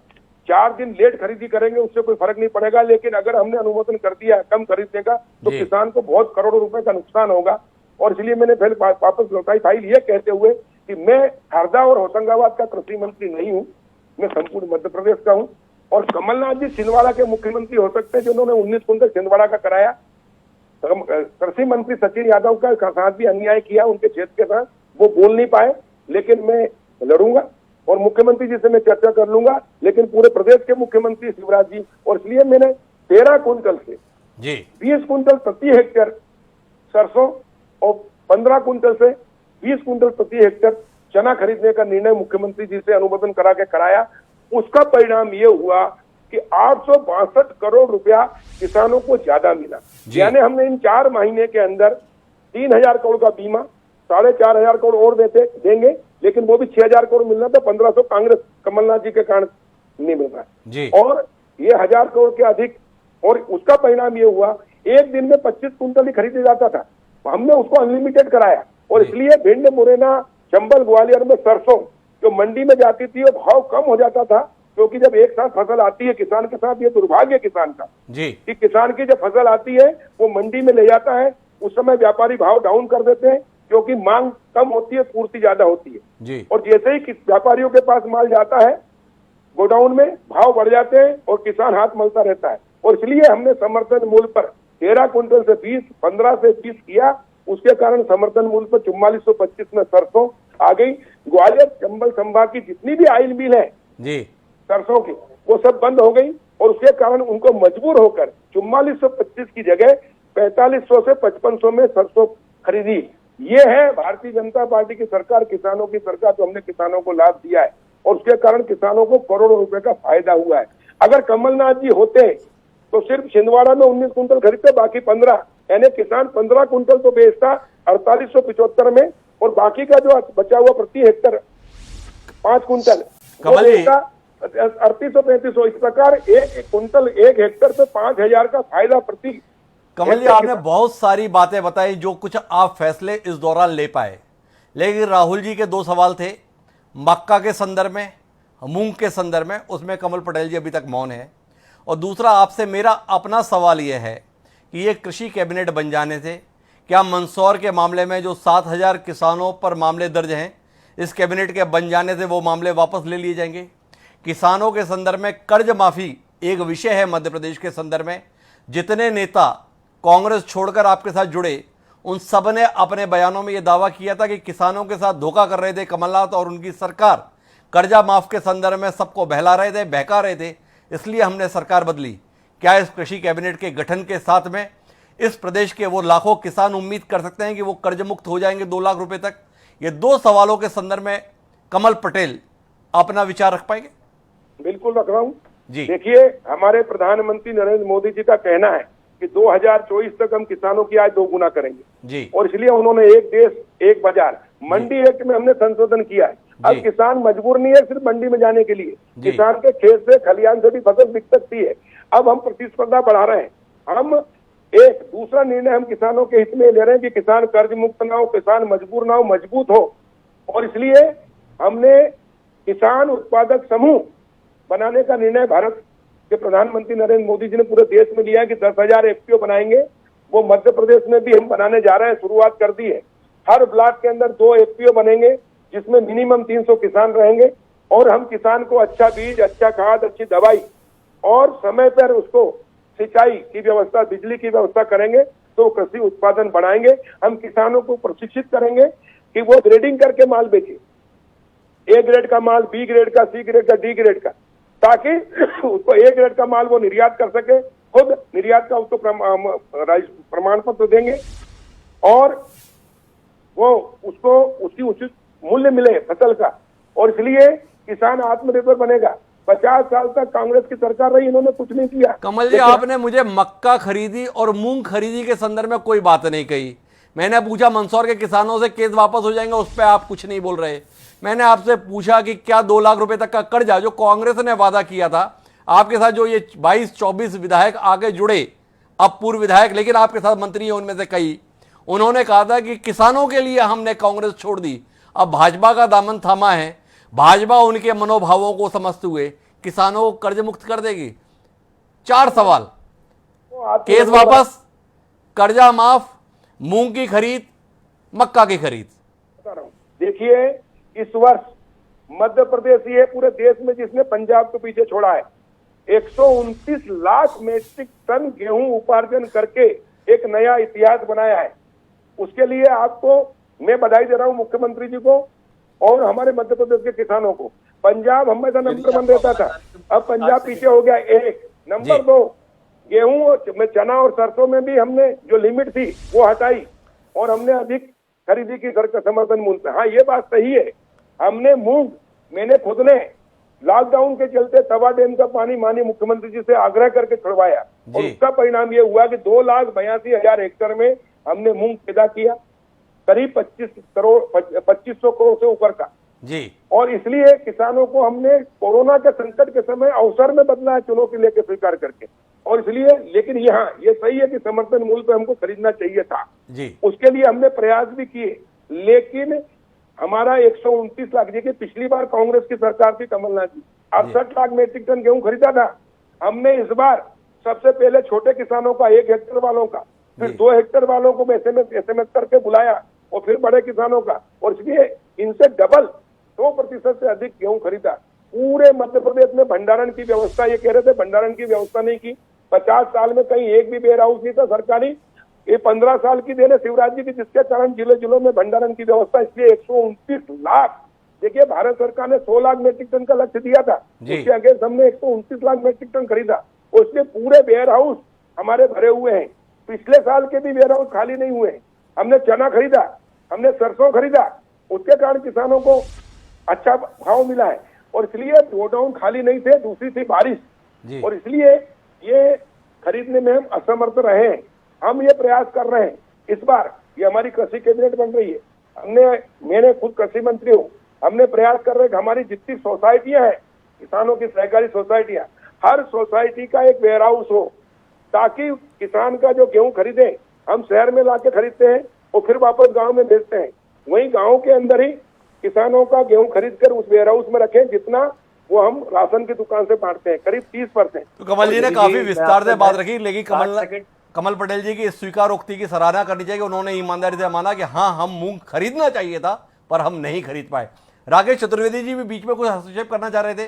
F: 4 दिन लेट खरीदी करेंगे उससे कोई फर्क नहीं पड़ेगा, लेकिन अगर हमने अनुमोदन कर दिया है कम खरीदने का तो किसान को बहुत करोड़ों रुपए का नुकसान होगा। और इसलिए मैंने फिर वापस लौटाई फाइल ये कहते हुए कि मैं हरदा और होशंगाबाद का कृषि मंत्री नहीं हूँ, मैं संपूर्ण मध्य प्रदेश का हूँ। और कमलनाथ जी छिंदवाड़ा के मुख्यमंत्री हो सकते हैं जिन्होंने 19 कुंटल छिंदवाड़ा का कराया। कृषि मंत्री सचिन यादव का साथ भी अन्याय किया उनके क्षेत्र के साथ, वो बोल नहीं पाए, लेकिन मैं लड़ूंगा और मुख्यमंत्री जी से मैं चर्चा कर लूंगा, लेकिन पूरे प्रदेश के मुख्यमंत्री शिवराज जी। और इसलिए मैंने 13 कुंटल से 20 कुंटल प्रति हेक्टेयर सरसों और 15 कुंटल से 20 कुंटल प्रति हेक्टेयर चना खरीदने का निर्णय मुख्यमंत्री जी से अनुमोदन करा के कराया। उसका परिणाम ये हुआ कि 862 करोड़ रुपया किसानों को ज्यादा मिला। यानी हमने इन 4 महीने के अंदर 3000 करोड़ का बीमा, 4500 करोड़ और देंगे, लेकिन वो भी 6000 करोड़ मिलना था, 1500 कांग्रेस कमलनाथ जी के कारण नहीं मिल रहा। और ये 1000 करोड़ के अधिक, और उसका परिणाम ये हुआ एक दिन में 25 कुंटल ही खरीदे जाता था, हमने उसको अनलिमिटेड कराया। और इसलिए भिंड, मुरैना, चंबल, ग्वालियर में सरसों जो मंडी में जाती थी वो भाव कम हो जाता था, क्योंकि जब एक साथ फसल आती है किसान के साथ, ये दुर्भाग्य किसान का कि किसान की जब फसल आती है वो मंडी में ले जाता है, उस समय व्यापारी भाव डाउन कर देते हैं क्योंकि मांग कम होती है, पूर्ति ज्यादा होती है। और जैसे ही व्यापारियों के पास माल जाता है गोडाउन में भाव बढ़ जाते हैं और किसान हाथ मलता रहता है। और इसलिए हमने समर्थन मूल्य पर 13 कुंटल से 20, 15 से 20 किया। उसके कारण समर्थन मूल्य पर 4425 में सरसों आ गई। ग्वालियर चंबल संभाग की जितनी भी आयल मिल है सरसों की, वो सब बंद हो गई और उसके कारण उनको मजबूर होकर 4425 की जगह 4500 से 5500 में सरसों खरीदी। ये है भारतीय जनता पार्टी की सरकार, किसानों की सरकार, जो हमने किसानों को लाभ दिया है और उसके कारण किसानों को करोड़ों रुपए का फायदा हुआ है। अगर कमलनाथ जी होते तो सिर्फ छिंदवाड़ा में 19 कुंटल खरीदते, बाकी 15, यानी किसान 15 कुंटल तो बेचता 4875 में, और बाकी का जो बचा हुआ प्रति हेक्टर 5 कुंटल
A: कमल जी
F: 3835। इस प्रकार एक कुंटल 1 हेक्टर से 5000 का फायदा प्रति।
A: कमल जी, आपने बहुत सारी बातें बताई जो कुछ आप फैसले इस दौरान ले पाए, लेकिन राहुल जी के 2 सवाल थे, मक्का के संदर्भ में, मूंग के संदर्भ में, उसमें कमल पटेल जी अभी तक मौन है। और दूसरा आपसे मेरा अपना सवाल यह है कि ये कृषि कैबिनेट बन जाने से क्या मंदसौर के मामले में जो 7000 किसानों पर मामले दर्ज हैं, इस कैबिनेट के बन जाने से वो मामले वापस ले लिए जाएंगे? किसानों के संदर्भ में कर्ज माफ़ी एक विषय है मध्य प्रदेश के संदर्भ में। जितने नेता कांग्रेस छोड़कर आपके साथ जुड़े, उन सब ने अपने बयानों में ये दावा किया था कि किसानों के साथ धोखा कर रहे थे कमलनाथ और उनकी सरकार, कर्जा माफ के संदर्भ में सबको बहला रहे थे, बहका रहे थे, इसलिए हमने सरकार बदली। क्या इस कृषि कैबिनेट के गठन के साथ में इस प्रदेश के वो लाखों किसान उम्मीद कर सकते हैं कि वो कर्ज मुक्त हो जाएंगे 2 लाख रुपए तक? ये 2 सवालों के संदर्भ में कमल पटेल अपना विचार रख पाएंगे?
F: बिल्कुल रख रहा हूँ
A: जी।
F: देखिए, हमारे प्रधानमंत्री नरेंद्र मोदी जी का कहना है कि 2024 तक हम किसानों की आय 2 गुना करेंगे
A: जी।
F: और इसलिए उन्होंने एक देश एक बाजार मंडी एक्ट में हमने संशोधन किया है। अब किसान मजबूर नहीं है सिर्फ मंडी में जाने के लिए, किसान के खेत से खलिहान से भी फसल बिक सकती है। अब हम प्रतिस्पर्धा बढ़ा रहे हैं। हम एक दूसरा निर्णय हम किसानों के हित में ले रहे हैं कि किसान कर्ज मुक्त ना हो, किसान मजबूर ना हो, मजबूत हो। और इसलिए हमने किसान उत्पादक समूह बनाने का निर्णय भारत के प्रधानमंत्री नरेंद्र मोदी जी ने पूरे देश में लिया है कि 10,000 एफपीओ बनाएंगे। वो मध्य प्रदेश में भी हम बनाने जा रहे हैं, शुरुआत कर दी है। हर ब्लॉक के अंदर 2 एफपीओ बनेंगे जिसमें मिनिमम 300 किसान रहेंगे और हम किसान को अच्छा बीज, अच्छा खाद, अच्छी दवाई और समय पर उसको सिंचाई की व्यवस्था, बिजली की व्यवस्था करेंगे तो कृषि उत्पादन बढ़ाएंगे। हम किसानों को प्रशिक्षित करेंगे कि वो ग्रेडिंग करके माल बेचे, ए ग्रेड का माल, बी ग्रेड का, सी ग्रेड का, डी ग्रेड का, ताकि उसको ए ग्रेड का माल वो निर्यात कर सके, खुद निर्यात का उसको प्रमाण पत्र देंगे और वो उसको उसकी उचित मूल्य मिले फसल का। और इसलिए किसान आत्मनिर्भर बनेगा। 50 साल तक कांग्रेस की सरकार रही, इन्होंने कुछ नहीं किया।
A: कमल जी, आपने मुझे मक्का खरीदी और मूंग खरीदी के संदर्भ में कोई बात नहीं कही। मैंने पूछा मंदसौर के किसानों से केस वापस हो जाएंगे, उस पर आप कुछ नहीं बोल रहे। मैंने आपसे पूछा कि क्या 2 लाख रुपए तक का कर्जा जो कांग्रेस ने वादा किया था, आपके साथ जो ये 22-24 विधायक आगे जुड़े, अब पूर्व विधायक लेकिन आपके साथ मंत्री हैं उनमें से कई, उन्होंने कहा था कि किसानों के लिए हमने कांग्रेस छोड़ दी, अब भाजपा का दामन थामा है। भाजपा उनके मनोभावों को समझते हुए किसानों को कर्ज मुक्त कर देगी? 4 सवाल, केस वापस, कर्जा माफ, मूंग की खरीद, मक्का की खरीद।
F: देखिए, इस वर्ष मध्य प्रदेश ये पूरे देश में जिसने पंजाब को पीछे छोड़ा है, 129 लाख मीट्रिक टन गेहूं उपार्जन करके एक नया इतिहास बनाया है। उसके लिए आपको मैं बधाई दे रहा हूं मुख्यमंत्री जी को और हमारे मध्य प्रदेश के किसानों को। पंजाब हमेशा नंबर 1 रहता था, अब पंजाब पीछे हो गया 1। नंबर 2, गेहूं में, चना और सरसों में भी हमने जो लिमिट थी वो हटाई और हमने अधिक खरीदी की समर्थन मूल्य पे। हाँ, ये बात सही है, हमने मूंग, मैंने खुद ने लॉकडाउन के चलते तवा डैम का पानी माननीय मुख्यमंत्री जी से आग्रह करके छुड़वाया और उसका परिणाम ये हुआ कि 2,82,000 हेक्टेयर में हमने मूंग पैदा किया, करीब 2500 करोड़ से ऊपर का
A: जी। और
F: इसलिए किसानों को हमने कोरोना के संकट के समय अवसर में बदला है, चुनौती लेके स्वीकार करके। और इसलिए, लेकिन यहाँ ये सही है कि समर्थन मूल्य पे हमको खरीदना चाहिए था
A: जी।
F: उसके लिए हमने प्रयास भी किए, लेकिन हमारा 129 लाख, देखिए पिछली बार कांग्रेस की सरकार थी कमलनाथ जी, 68 लाख मीट्रिक टन गेहूं खरीदा था। हमने इस बार सबसे पहले छोटे किसानों का 1 हेक्टेयर वालों का, फिर 2 हेक्टेयर वालों को एसएमएस करके बुलाया और फिर बड़े किसानों का, और इसलिए इनसे डबल 100% से अधिक गेहूं खरीदा। पूरे मध्य प्रदेश में भंडारण की व्यवस्था, ये कह रहे थे भंडारण की व्यवस्था नहीं की, 50 साल में कहीं एक भी वेयर हाउस नहीं था सरकारी। ये 15 साल की देन है शिवराज जी की, जिसके कारण जिलों में भंडारण की व्यवस्था। इसलिए 129 लाख, देखिए भारत सरकार ने 100 लाख मीट्रिक टन का लक्ष्य दिया था, उसके अगेंस्ट हमने 129 लाख मीट्रिक टन खरीदा और इसलिए पूरे वेयर हाउस हमारे भरे हुए हैं। पिछले साल के भी वेयर हाउस खाली नहीं हुए। हमने चना खरीदा, हमने सरसों खरीदा, उसके कारण किसानों को अच्छा भाव मिला है और इसलिए गोडाउन खाली नहीं थे। दूसरी थी बारिश और इसलिए ये खरीदने में हम असमर्थ रहे। हम ये प्रयास कर रहे हैं, इस बार ये हमारी कृषि कैबिनेट बन रही है, मैंने खुद कृषि मंत्री हूँ, हमने प्रयास कर रहे हैं कि हमारी जितनी सोसाइटियां हैं, किसानों की सहकारी सोसाइटियां, हर सोसाइटी का एक वेयर हाउस हो, ताकि किसान का जो गेहूं खरीदे हम शहर में लाके खरीदते हैं और फिर वापस गांव में भेजते हैं, वहीं गांव के अंदर ही किसानों का गेहूं खरीद कर उस वेयर हाउस में रखें, जितना वो हम राशन की दुकान से बांटते हैं, करीब 30%।
A: तो कमल जी ने काफी विस्तार से बात रखी, लेकिन कमल पटेल जी की स्वीकारोक्ति की सराहना करनी चाहिए। उन्होंने ईमानदारी से माना कि हाँ, हम मूंग खरीदना चाहिए था पर हम नहीं खरीद पाए। राकेश चतुर्वेदी जी भी बीच में कुछ हस्तक्षेप करना चाह रहे थे,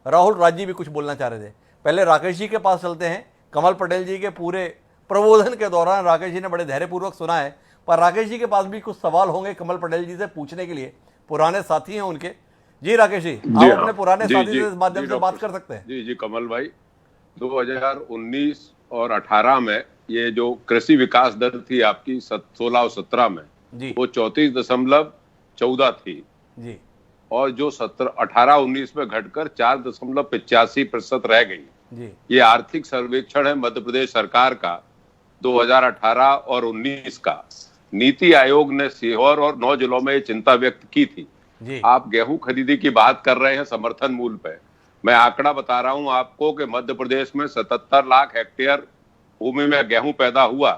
A: राहुल राजी भी कुछ बोलना चाह रहे थे। पहले राकेश जी के पास चलते हैं। कमल पटेल जी के पूरे प्रबोधन के दौरान राकेश जी ने बड़े धैर्यपूर्वक सुना है, पर राकेश जी के पास भी कुछ सवाल होंगे कमल पटेल जी से पूछने के लिए, पुराने साथी हैं उनके। जी राकेश जी, आप अपने पुराने साथी से इस माध्यम से बात कर सकते हैं।
E: जी कमल भाई, 2019 और 18 में ये जो कृषि विकास दर थी आपकी 16 और 17 में
A: जी,
E: वो 34.14 थी
A: जी,
E: और जो 18-19 में घटकर 4.85% रह गई
A: जी।
E: ये आर्थिक सर्वेक्षण है मध्य प्रदेश सरकार का 2018 और 19 का। नीति आयोग ने सीहोर और 9 जिलों में ये चिंता व्यक्त की थी। आप गेहूं खरीदी की बात कर रहे हैं समर्थन मूल्य पे, मैं आंकड़ा बता रहा हूं आपको कि मध्य प्रदेश में 77 लाख हेक्टेयर भूमि में गेहूं पैदा हुआ,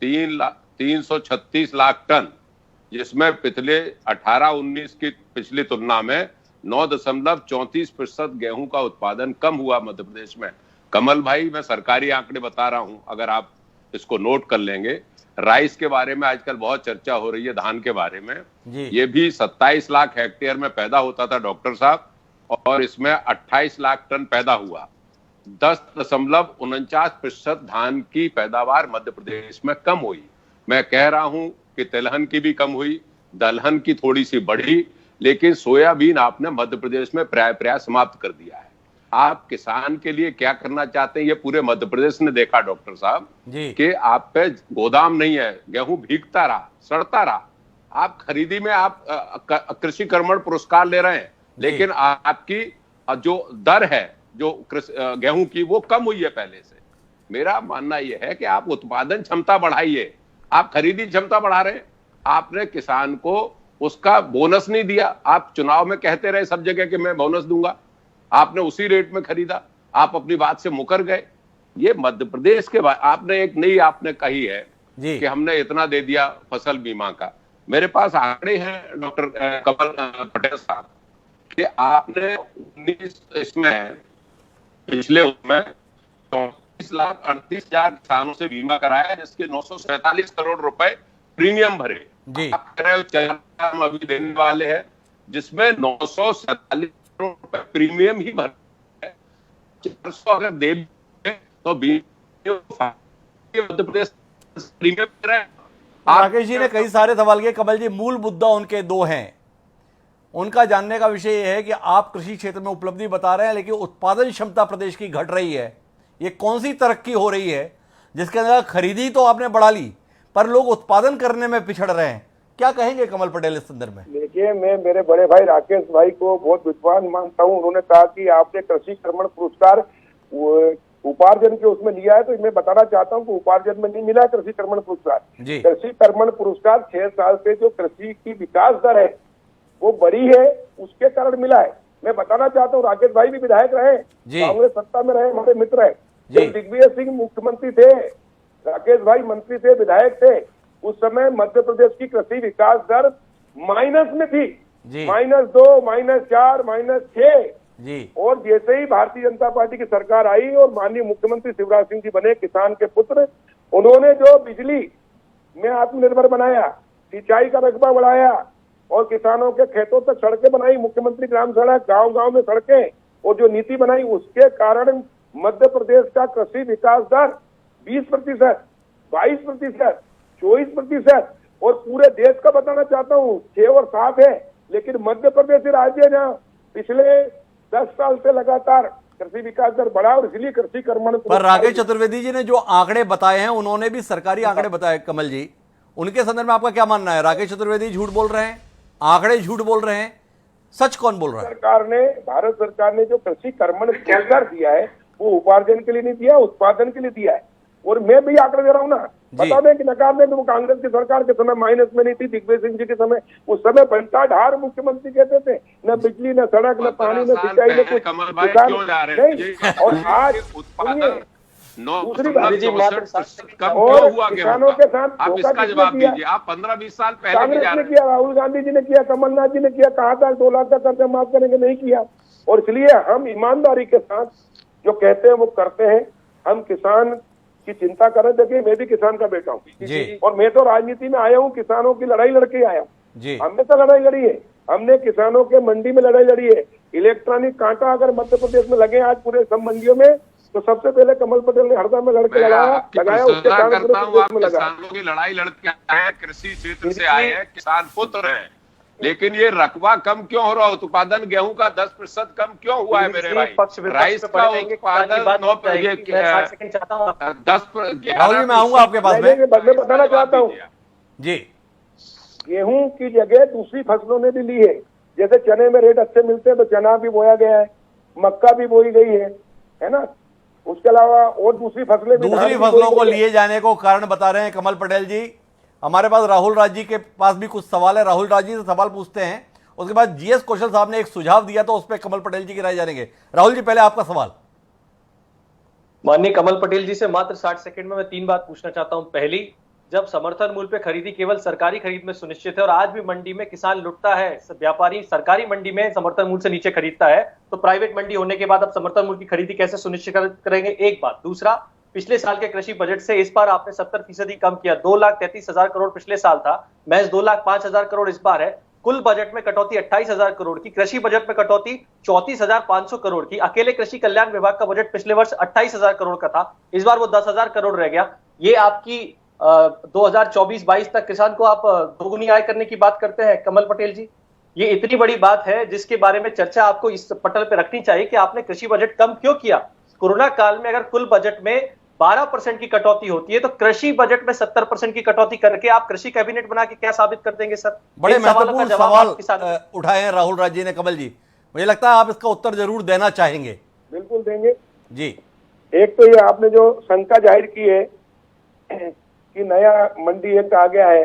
E: 336 लाख टन, जिसमें पिछले 18-19 की पिछली तुलना में 9.34% गेहूं का उत्पादन कम हुआ मध्य प्रदेश में। कमल भाई, मैं सरकारी आंकड़े बता रहा हूं, अगर आप इसको नोट कर लेंगे। राइस के बारे में आजकल बहुत चर्चा हो रही है, धान के बारे में, ये भी 27 लाख हेक्टेयर में पैदा होता था डॉक्टर साहब, और इसमें 28 लाख टन पैदा हुआ। 10.49% धान की पैदावार मध्य प्रदेश में कम हुई। मैं कह रहा हूं कि तिलहन की भी कम हुई, दलहन की थोड़ी सी बढ़ी, लेकिन सोयाबीन आपने मध्य प्रदेश में प्राय समाप्त कर दिया है। आप किसान के लिए क्या करना चाहते हैं, ये पूरे मध्य प्रदेश ने देखा डॉक्टर साहब कि आप पे गोदाम नहीं है, गेहूं भीगता रहा, सड़ता रहा। आप खरीदी में आप कृषि कर्मण पुरस्कार ले रहे हैं, लेकिन आपकी जो दर है जो गेहूं की वो कम हुई है पहले से। मेरा मानना यह है कि आप उत्पादन क्षमता बढ़ाइए, आप खरीदी क्षमता बढ़ा रहे हैं। आपने किसान को उसका बोनस नहीं दिया, आप चुनाव में कहते रहे सब जगह कि मैं बोनस दूंगा, आपने उसी रेट में खरीदा, आप अपनी बात से मुकर गए। ये मध्य प्रदेश के बाद आपने एक नई आपने कही है कि हमने इतना दे दिया फसल बीमा का। मेरे पास आंकड़े हैं डॉक्टर कमल पटेल साहब कि आपने 19 इसमें पिछले उसमें 34,38,000 किसानों से बीमा कराया, जिसके 947 करोड़ रुपए प्रीमियम भरे। आप कह रहे हो 4 हम अभी देने वाले हैं, जिसमें 947 करोड़ रुपए प्रीमियम ही भरे। 400 अगर दे तो मध्य प्रदेश प्रीमियम दे रहे हैं।
A: राकेश जी ने कई सारे सवाल किए। कमल जी, मूल मुद्दा उनके दो हैं। उनका जानने का विषय यह है कि आप कृषि क्षेत्र में उपलब्धि बता रहे हैं, लेकिन उत्पादन क्षमता प्रदेश की घट रही है। ये कौन सी तरक्की हो रही है जिसके अंदर खरीदी तो आपने बढ़ा ली, पर लोग उत्पादन करने में पिछड़ रहे हैं? क्या कहेंगे कमल पटेल इस संदर्भ में?
F: देखिए, मैं मेरे बड़े भाई राकेश भाई को बहुत विद्वान मानता हूँ। उन्होंने कहा कि आपने कृषि कर्मण पुरस्कार उपार्जन के उसमें लिया है, तो मैं बताना चाहता हूँ कि उपार्जन में नहीं मिला कृषि कर्मण पुरस्कार। कृषि कर्मण पुरस्कार 6 साल से जो कृषि की विकास दर है वो बढ़ी है, उसके कारण मिला है। मैं बताना चाहता हूँ, राकेश भाई भी विधायक रहे, कांग्रेस सत्ता में रहे, हमारे मित्र है। जब दिग्विजय सिंह मुख्यमंत्री थे, राकेश भाई मंत्री थे, विधायक थे, उस समय मध्य प्रदेश की कृषि विकास दर माइनस में थी, -2, -4, -6। और जैसे ही भारतीय जनता पार्टी की सरकार आई और माननीय मुख्यमंत्री शिवराज सिंह जी बने, किसान के पुत्र, उन्होंने जो बिजली में आत्मनिर्भर बनाया, सिंचाई का रकबा बढ़ाया और किसानों के खेतों तक सड़कें बनाई, मुख्यमंत्री ग्राम सड़क, गांव-गांव में सड़कें, और जो नीति बनाई, उसके कारण मध्य प्रदेश का कृषि विकास दर 20%, 22%, 24%, और पूरे देश का बताना चाहता हूँ 6 और 7 है। लेकिन मध्य प्रदेश राज्य ने पिछले 10 साल से लगातार कृषि विकास दर बढ़ा, और इसलिए कृषि कर्मण।
A: पर राकेश चतुर्वेदी जी ने जो आंकड़े बताए हैं, उन्होंने भी सरकारी आंकड़े बताए। कमल जी, उनके संदर्भ में आपका क्या मानना है? राकेश चतुर्वेदी झूठ बोल रहे हैं, आंकड़े झूठ बोल रहे हैं, सच कौन बोल रहा है?
F: भारत सरकार ने जो कृषि कर्मण पुरस्कार दिया है वो उपार्जन के लिए नहीं दिया, उत्पादन के लिए दिया है। और मैं भी आंकड़े दे रहा हूँ ना, बता दें कि नकार दें कि वो कांग्रेस की सरकार के समय माइनस में नहीं थी, दिग्विजय सिंह जी के समय। उस समय बनता ढार मुख्यमंत्री कहते थे, न बिजली, न सड़क, न पानी, न सिंचाई, न कुछ नहीं। और आज
E: दूसरी बात, किसानों के साथ आप इसका जवाब दीजिए। आप 15-20 साल पहले
F: कांग्रेस ने किया, राहुल गांधी जी ने किया, कमलनाथ जी ने किया, कहा था 2 लाख का कर्जा माफ करेंगे, नहीं किया। और इसलिए हम ईमानदारी के साथ जो कहते हैं वो करते हैं। हम किसान की चिंता करें। देखिए, मैं भी किसान का बेटा हूँ, और मैं तो राजनीति में आया हूँ, किसानों की लड़ाई लड़के आया हूँ। हमने तो लड़ाई लड़ी है, हमने किसानों के मंडी में लड़ाई लड़ी है। इलेक्ट्रॉनिक कांटा अगर मध्य प्रदेश में लगे आज पूरे सब मंडियों में, तो सबसे पहले कमल पटेल ने हरदा में लड़के लगाया, उसके कारण पूरे प्रदेश में लगा।
E: किसानों की लड़ाई लड़के आए हैं, कृषि क्षेत्र से आए हैं, किसान पुत्र हैं, लेकिन ये रकबा कम क्यों हो रहा है? उत्पादन गेहूं का 10% कम क्यों हुआ है मेरे भाई? राइस का उत्पादन 10।
A: राहुल जी, मैं आऊंगा आपके पास में,
F: बताना चाहता हूँ
A: जी।
F: गेहूं की जगह दूसरी फसलों ने भी ली है। जैसे चने में रेट अच्छे मिलते हैं तो चना भी बोया गया है, मक्का भी बोई गई है ना। उसके अलावा और दूसरी फसलों
A: को लिए जाने को कारण बता रहे हैं कमल पटेल जी। हमारे पास राहुल राज जी के पास भी कुछ सवाल है, राहुल राज जी से सवाल पूछते हैं। उसके बाद जीएस कौशल साहब ने एक सुझाव दिया, तो उस पर कमल पटेल जी की राय जानेंगे। राहुल जी, पहले आपका सवाल।
G: माननीय कमल पटेल जी से मात्र 60 सेकंड में मैं 3 बात पूछना चाहता हूं। पहली, जब समर्थन मूल्य पे खरीदी केवल सरकारी खरीद में सुनिश्चित है और आज भी मंडी में किसान लुटता है, व्यापारी सरकारी मंडी में समर्थन मूल्य से नीचे खरीदता है, तो प्राइवेट मंडी होने के बाद अब समर्थन मूल्य की खरीदी कैसे सुनिश्चित करेंगे? एक बात। दूसरा, पिछले साल के कृषि बजट से इस बार आपने 70% कम किया। 2,33,000 करोड़ पिछले साल था, महज 2,05,000 करोड़ इस बार है। कुल बजट में कटौती 28,000 करोड़ की, कृषि बजट में कटौती 34,500 करोड़ की। अकेले कृषि कल्याण विभाग का बजट पिछले वर्ष 28,000 करोड़ का था, इस बार वो 10,000 करोड़ रह गया। ये आपकी 2024-22 तक किसान को आप दोगुनी आय करने की बात करते हैं कमल पटेल जी। ये इतनी बड़ी बात है जिसके बारे में चर्चा आपको इस पटल पे रखनी चाहिए कि आपने कृषि बजट कम क्यों किया। कोरोना काल में अगर कुल बजट में 12% की कटौती होती है, तो कृषि बजट में 70% की कटौती करके आप कृषि कैबिनेट बना के क्या साबित कर देंगे सर?
A: बड़े महत्वपूर्ण सवाल उठाए हैं राहुल राज जी ने। कमल जी, मुझे लगता है आप इसका उत्तर जरूर देना चाहेंगे।
F: बिल्कुल देंगे
A: जी।
F: एक तो ये आपने जो शंका जाहिर की है कि नया मंडी एक्ट आ गया है,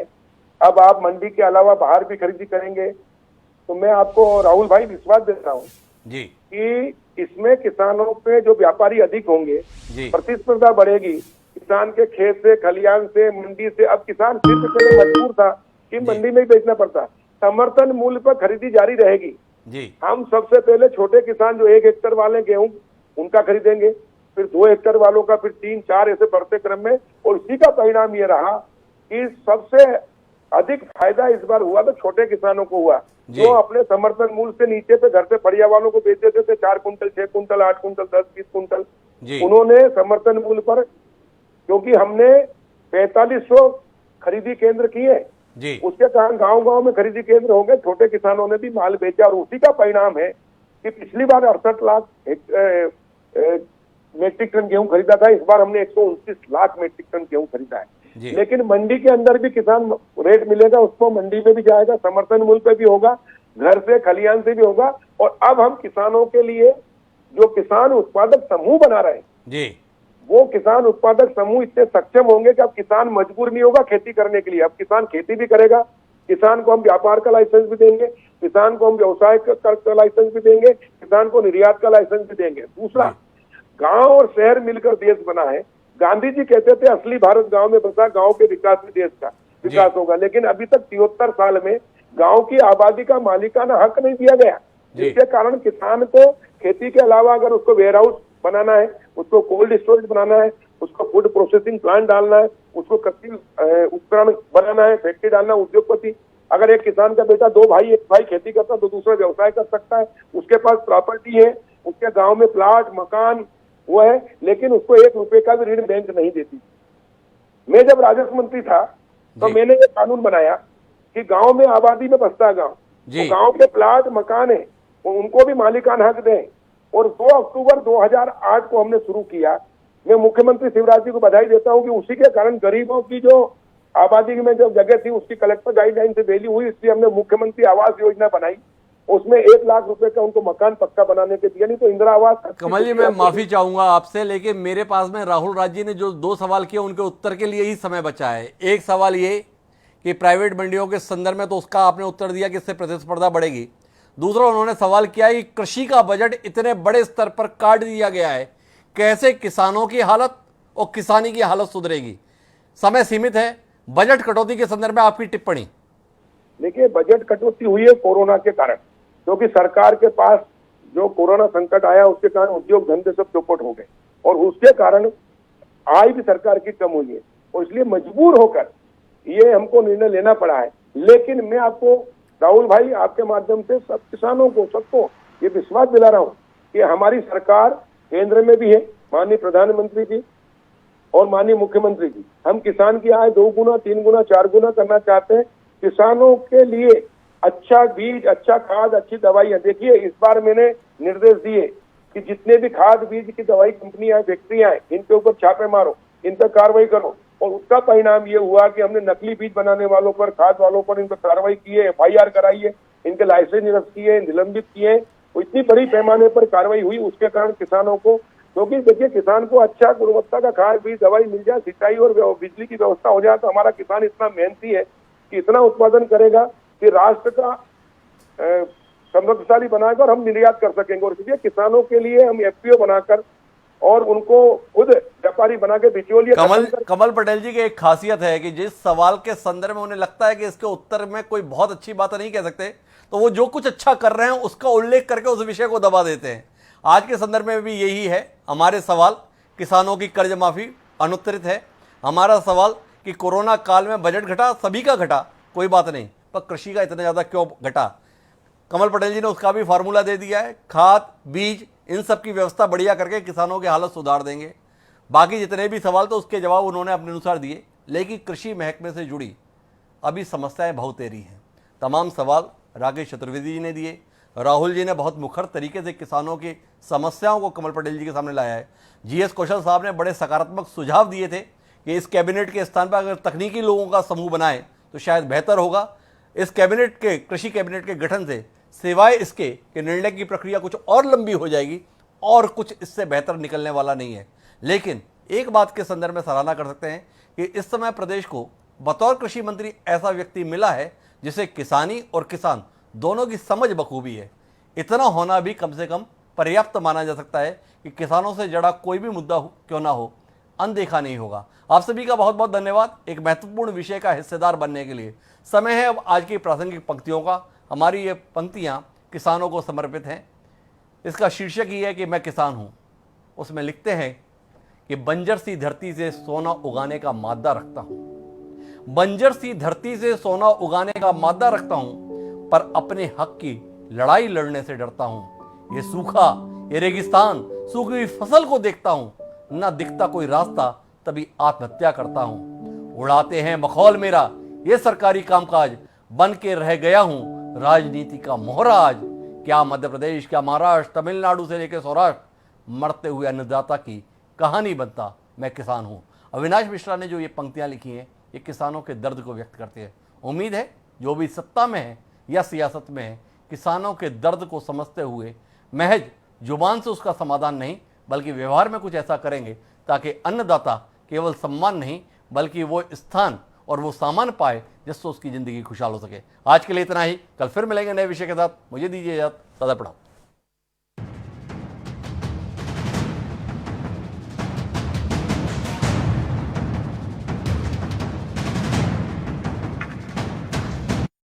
F: अब आप मंडी के अलावा बाहर भी खरीदी करेंगे, तो मैं आपको राहुल भाई विश्वास देता हूँ
A: जी
F: कि इसमें किसानों पे जो व्यापारी अधिक होंगे, प्रतिस्पर्धा बढ़ेगी। किसान के खेत से, खलियान से, मंडी से, अब किसान सिर्फ पहले मजबूर था कि मंडी में ही बेचना पड़ता, समर्थन मूल्य पर खरीदी जारी रहेगी। हम सबसे पहले छोटे किसान जो 1 हेक्टेयर वाले गेहूं उनका खरीदेंगे, फिर 2 हेक्टेयर वालों का, फिर 3-4, ऐसे बढ़ते क्रम में। और इसी का परिणाम ये रहा कि सबसे अधिक फायदा इस बार हुआ तो छोटे किसानों को हुआ, जो अपने समर्थन मूल्य से नीचे पे घर पे फड़िया वालों को बेच देते थे 4 कुंटल, 6 कुंटल, 8 कुंटल, 10-20 कुंटल। उन्होंने समर्थन मूल्य पर, क्योंकि हमने 4500 खरीदी केंद्र किए, उसके कारण गांव-गांव में खरीदी केंद्र हो गए, छोटे किसानों ने भी माल बेचा। और उसी का परिणाम है कि पिछली बार 68 लाख मेट्रिक टन गेहूं खरीदा था, इस बार हमने 129 लाख मेट्रिक टन गेहूं खरीदा है। लेकिन मंडी के अंदर भी किसान रेट मिलेगा, उसको मंडी में भी जाएगा, समर्थन मूल्य पे भी होगा, घर से खलियान से भी होगा। और अब हम किसानों के लिए जो किसान उत्पादक समूह बना रहे हैं, वो किसान उत्पादक समूह इतने सक्षम होंगे कि अब किसान मजबूर नहीं होगा खेती करने के लिए। अब किसान खेती भी करेगा, किसान को हम व्यापार का लाइसेंस भी देंगे, किसान को हम व्यवसाय का लाइसेंस भी देंगे, किसान को निर्यात का लाइसेंस भी देंगे। दूसरा, गांव और शहर मिलकर देश बना है। गांधी जी कहते थे असली भारत गांव में बसा, गांव के विकास से देश का विकास होगा। लेकिन अभी तक 73 साल में गांव की आबादी का मालिकाना हक नहीं दिया गया, जिसके कारण किसान को खेती के अलावा अगर उसको वेयर हाउस बनाना है, उसको कोल्ड स्टोरेज बनाना है, उसको फूड प्रोसेसिंग प्लांट डालना है, उसको कृषि उपकरण बनाना है, फैक्ट्री डालना, उद्योगपति। अगर एक किसान का बेटा 2 भाई, एक भाई खेती करता है तो दूसरा व्यवसाय कर सकता है, उसके पास प्रॉपर्टी है, उसके गांव में प्लाट मकान वो है, लेकिन उसको 1 रुपए का भी ऋण बैंक नहीं देती। मैं जब राजस्व मंत्री था तो मैंने ये कानून बनाया कि गांव में आबादी में बसता गांव, तो गांव के प्लाट मकान है, उनको भी मालिकाना हक दें। और 2 अक्टूबर 2008 को हमने शुरू किया। मैं मुख्यमंत्री शिवराज जी को बधाई देता हूं कि उसी के कारण गरीबों की जो आबादी में जो जगह थी उसकी कलेक्टर गाइडलाइन से वैल्यू हुई, इसलिए हमने मुख्यमंत्री आवास योजना बनाई। उसमें 1 लाख रुपए का उनको मकान पक्का बनाने के दिया, नहीं तो इंदिरा आवास।
A: कमल जी, मैं माफी चाहूंगा आपसे, लेकिन मेरे पास में राहुल राज जी ने जो 2 सवाल किए उनके उत्तर के लिए ही समय बचा है। एक सवाल ये कि प्राइवेट मंडियों के संदर्भ में तो उसका आपने उत्तर दिया कि इससे प्रतिस्पर्धा बढ़ेगी। दूसरा, उन्होंने सवाल किया कि कृषि का बजट इतने बड़े स्तर पर काट दिया गया है, कैसे किसानों की हालत और किसानी की हालत सुधरेगी। समय सीमित है, बजट कटौती के संदर्भ में आपकी टिप्पणी।
F: देखिए, बजट कटौती हुई है कोरोना के कारण, क्योंकि सरकार के पास जो कोरोना संकट आया उसके कारण उद्योग धंधे सब चौपट हो गए और उसके कारण आय भी सरकार की कम हुई है, और इसलिए मजबूर होकर ये हमको निर्णय लेना पड़ा है। लेकिन मैं आपको राहुल भाई, आपके माध्यम से सब किसानों को, सबको ये विश्वास दिला रहा हूँ कि हमारी सरकार केंद्र में भी है, माननीय प्रधानमंत्री जी और माननीय मुख्यमंत्री जी। हम किसान की आय 2 गुना, 3 गुना, 4 गुना करना चाहते हैं। किसानों के लिए अच्छा बीज, अच्छा खाद, अच्छी दवाइयां। देखिए, इस बार मैंने निर्देश दिए कि जितने भी खाद बीज की दवाई कंपनियां, फैक्ट्रियां हैं, इनके ऊपर छापे मारो, इन पर कार्रवाई करो। और उसका परिणाम ये हुआ कि हमने नकली बीज बनाने वालों पर, खाद वालों पर इन पर कार्रवाई की है, FIR कराई है, इनके लाइसेंस निरस्त किए, निलंबित किए। तो इतनी बड़ी पैमाने पर कार्रवाई हुई, उसके कारण किसानों को, क्योंकि देखिए, किसान को अच्छा गुणवत्ता का खाद बीज दवाई मिल जाए, सिंचाई और बिजली की व्यवस्था हो जाए, तो हमारा किसान इतना मेहनती है कि इतना उत्पादन करेगा कि राष्ट्र का समृद्धशाली बनाएगा और हम निर्यात कर सकेंगे। और इसलिए किसानों के लिए हम FPO बनाकर और उनको खुद व्यापारी बना के बिचौलिया।
A: कमल पटेल जी की एक खासियत है कि जिस सवाल के संदर्भ में उन्हें लगता है कि इसके उत्तर में कोई बहुत अच्छी बात नहीं कह सकते, तो वो जो कुछ अच्छा कर रहे हैं उसका उल्लेख करके उस विषय को दबा देते हैं। आज के संदर्भ में भी यही है। हमारे सवाल किसानों की कर्ज माफी अनुत्तरित है, हमारा सवाल कि कोरोना काल में बजट घटा, सभी का घटा, कोई बात नहीं, पर कृषि का इतना ज़्यादा क्यों घटा। कमल पटेल जी ने उसका भी फार्मूला दे दिया है, खाद बीज इन सब की व्यवस्था बढ़िया करके किसानों की हालत सुधार देंगे। बाकी जितने भी सवाल तो उसके जवाब उन्होंने अपने अनुसार दिए, लेकिन कृषि महकमे से जुड़ी अभी समस्याएं बहुतेरी हैं। तमाम सवाल राकेश चतुर्वेदी जी ने दिए, राहुल जी ने बहुत मुखर तरीके से किसानों की समस्याओं को कमल पटेल जी के सामने लाया है। GS कौशल साहब ने बड़े सकारात्मक सुझाव दिए थे कि इस कैबिनेट के स्थान पर अगर तकनीकी लोगों का समूह बनाएं तो शायद बेहतर होगा। इस कैबिनेट के, कृषि कैबिनेट के गठन से सिवाय इसके कि निर्णय की प्रक्रिया कुछ और लंबी हो जाएगी और कुछ इससे बेहतर निकलने वाला नहीं है। लेकिन एक बात के संदर्भ में सराहना कर सकते हैं कि इस समय प्रदेश को बतौर कृषि मंत्री ऐसा व्यक्ति मिला है जिसे किसानी और किसान दोनों की समझ बखूबी है। इतना होना भी कम से कम पर्याप्त माना जा सकता है कि किसानों से जुड़ा कोई भी मुद्दा क्यों ना हो, अनदेखा नहीं होगा। आप सभी का बहुत बहुत धन्यवाद एक महत्वपूर्ण विषय का हिस्सेदार बनने के लिए। समय है अब आज की प्रासंगिक पंक्तियों का। हमारी ये पंक्तियाँ किसानों को समर्पित हैं। इसका शीर्षक ही है कि मैं किसान हूँ। उसमें लिखते हैं कि बंजर सी धरती से सोना उगाने का मादा रखता हूं, बंजर सी धरती से सोना उगाने का मादा रखता हूं, पर अपने हक की लड़ाई लड़ने से डरता हूं। ये सूखा, ये रेगिस्तान, सूखी हुई फसल को देखता हूं, ना दिखता कोई रास्ता, तभी आत्महत्या करता हूं। उड़ाते हैं मखौल मेरा ये सरकारी कामकाज, बन के रह गया हूं राजनीति का मोहरा आज। क्या मध्य प्रदेश, क्या महाराष्ट्र, तमिलनाडु से लेकर सौराष्ट्र, मरते हुए अन्नदाता की कहानी बनता मैं किसान हूं। अविनाश मिश्रा ने जो ये पंक्तियां लिखी हैं, ये किसानों के दर्द को व्यक्त करते हैं। उम्मीद है जो भी सत्ता में है या सियासत में है, किसानों के दर्द को समझते हुए महज जुबान से उसका समाधान नहीं बल्कि व्यवहार में कुछ ऐसा करेंगे ताकि अन्नदाता केवल सम्मान नहीं बल्कि वो स्थान और वो सामान पाए जिससे उसकी जिंदगी खुशहाल हो सके। आज के लिए इतना ही, कल फिर मिलेंगे नए विषय के साथ। मुझे दीजिए इजाजत, सदा पढ़ाओ।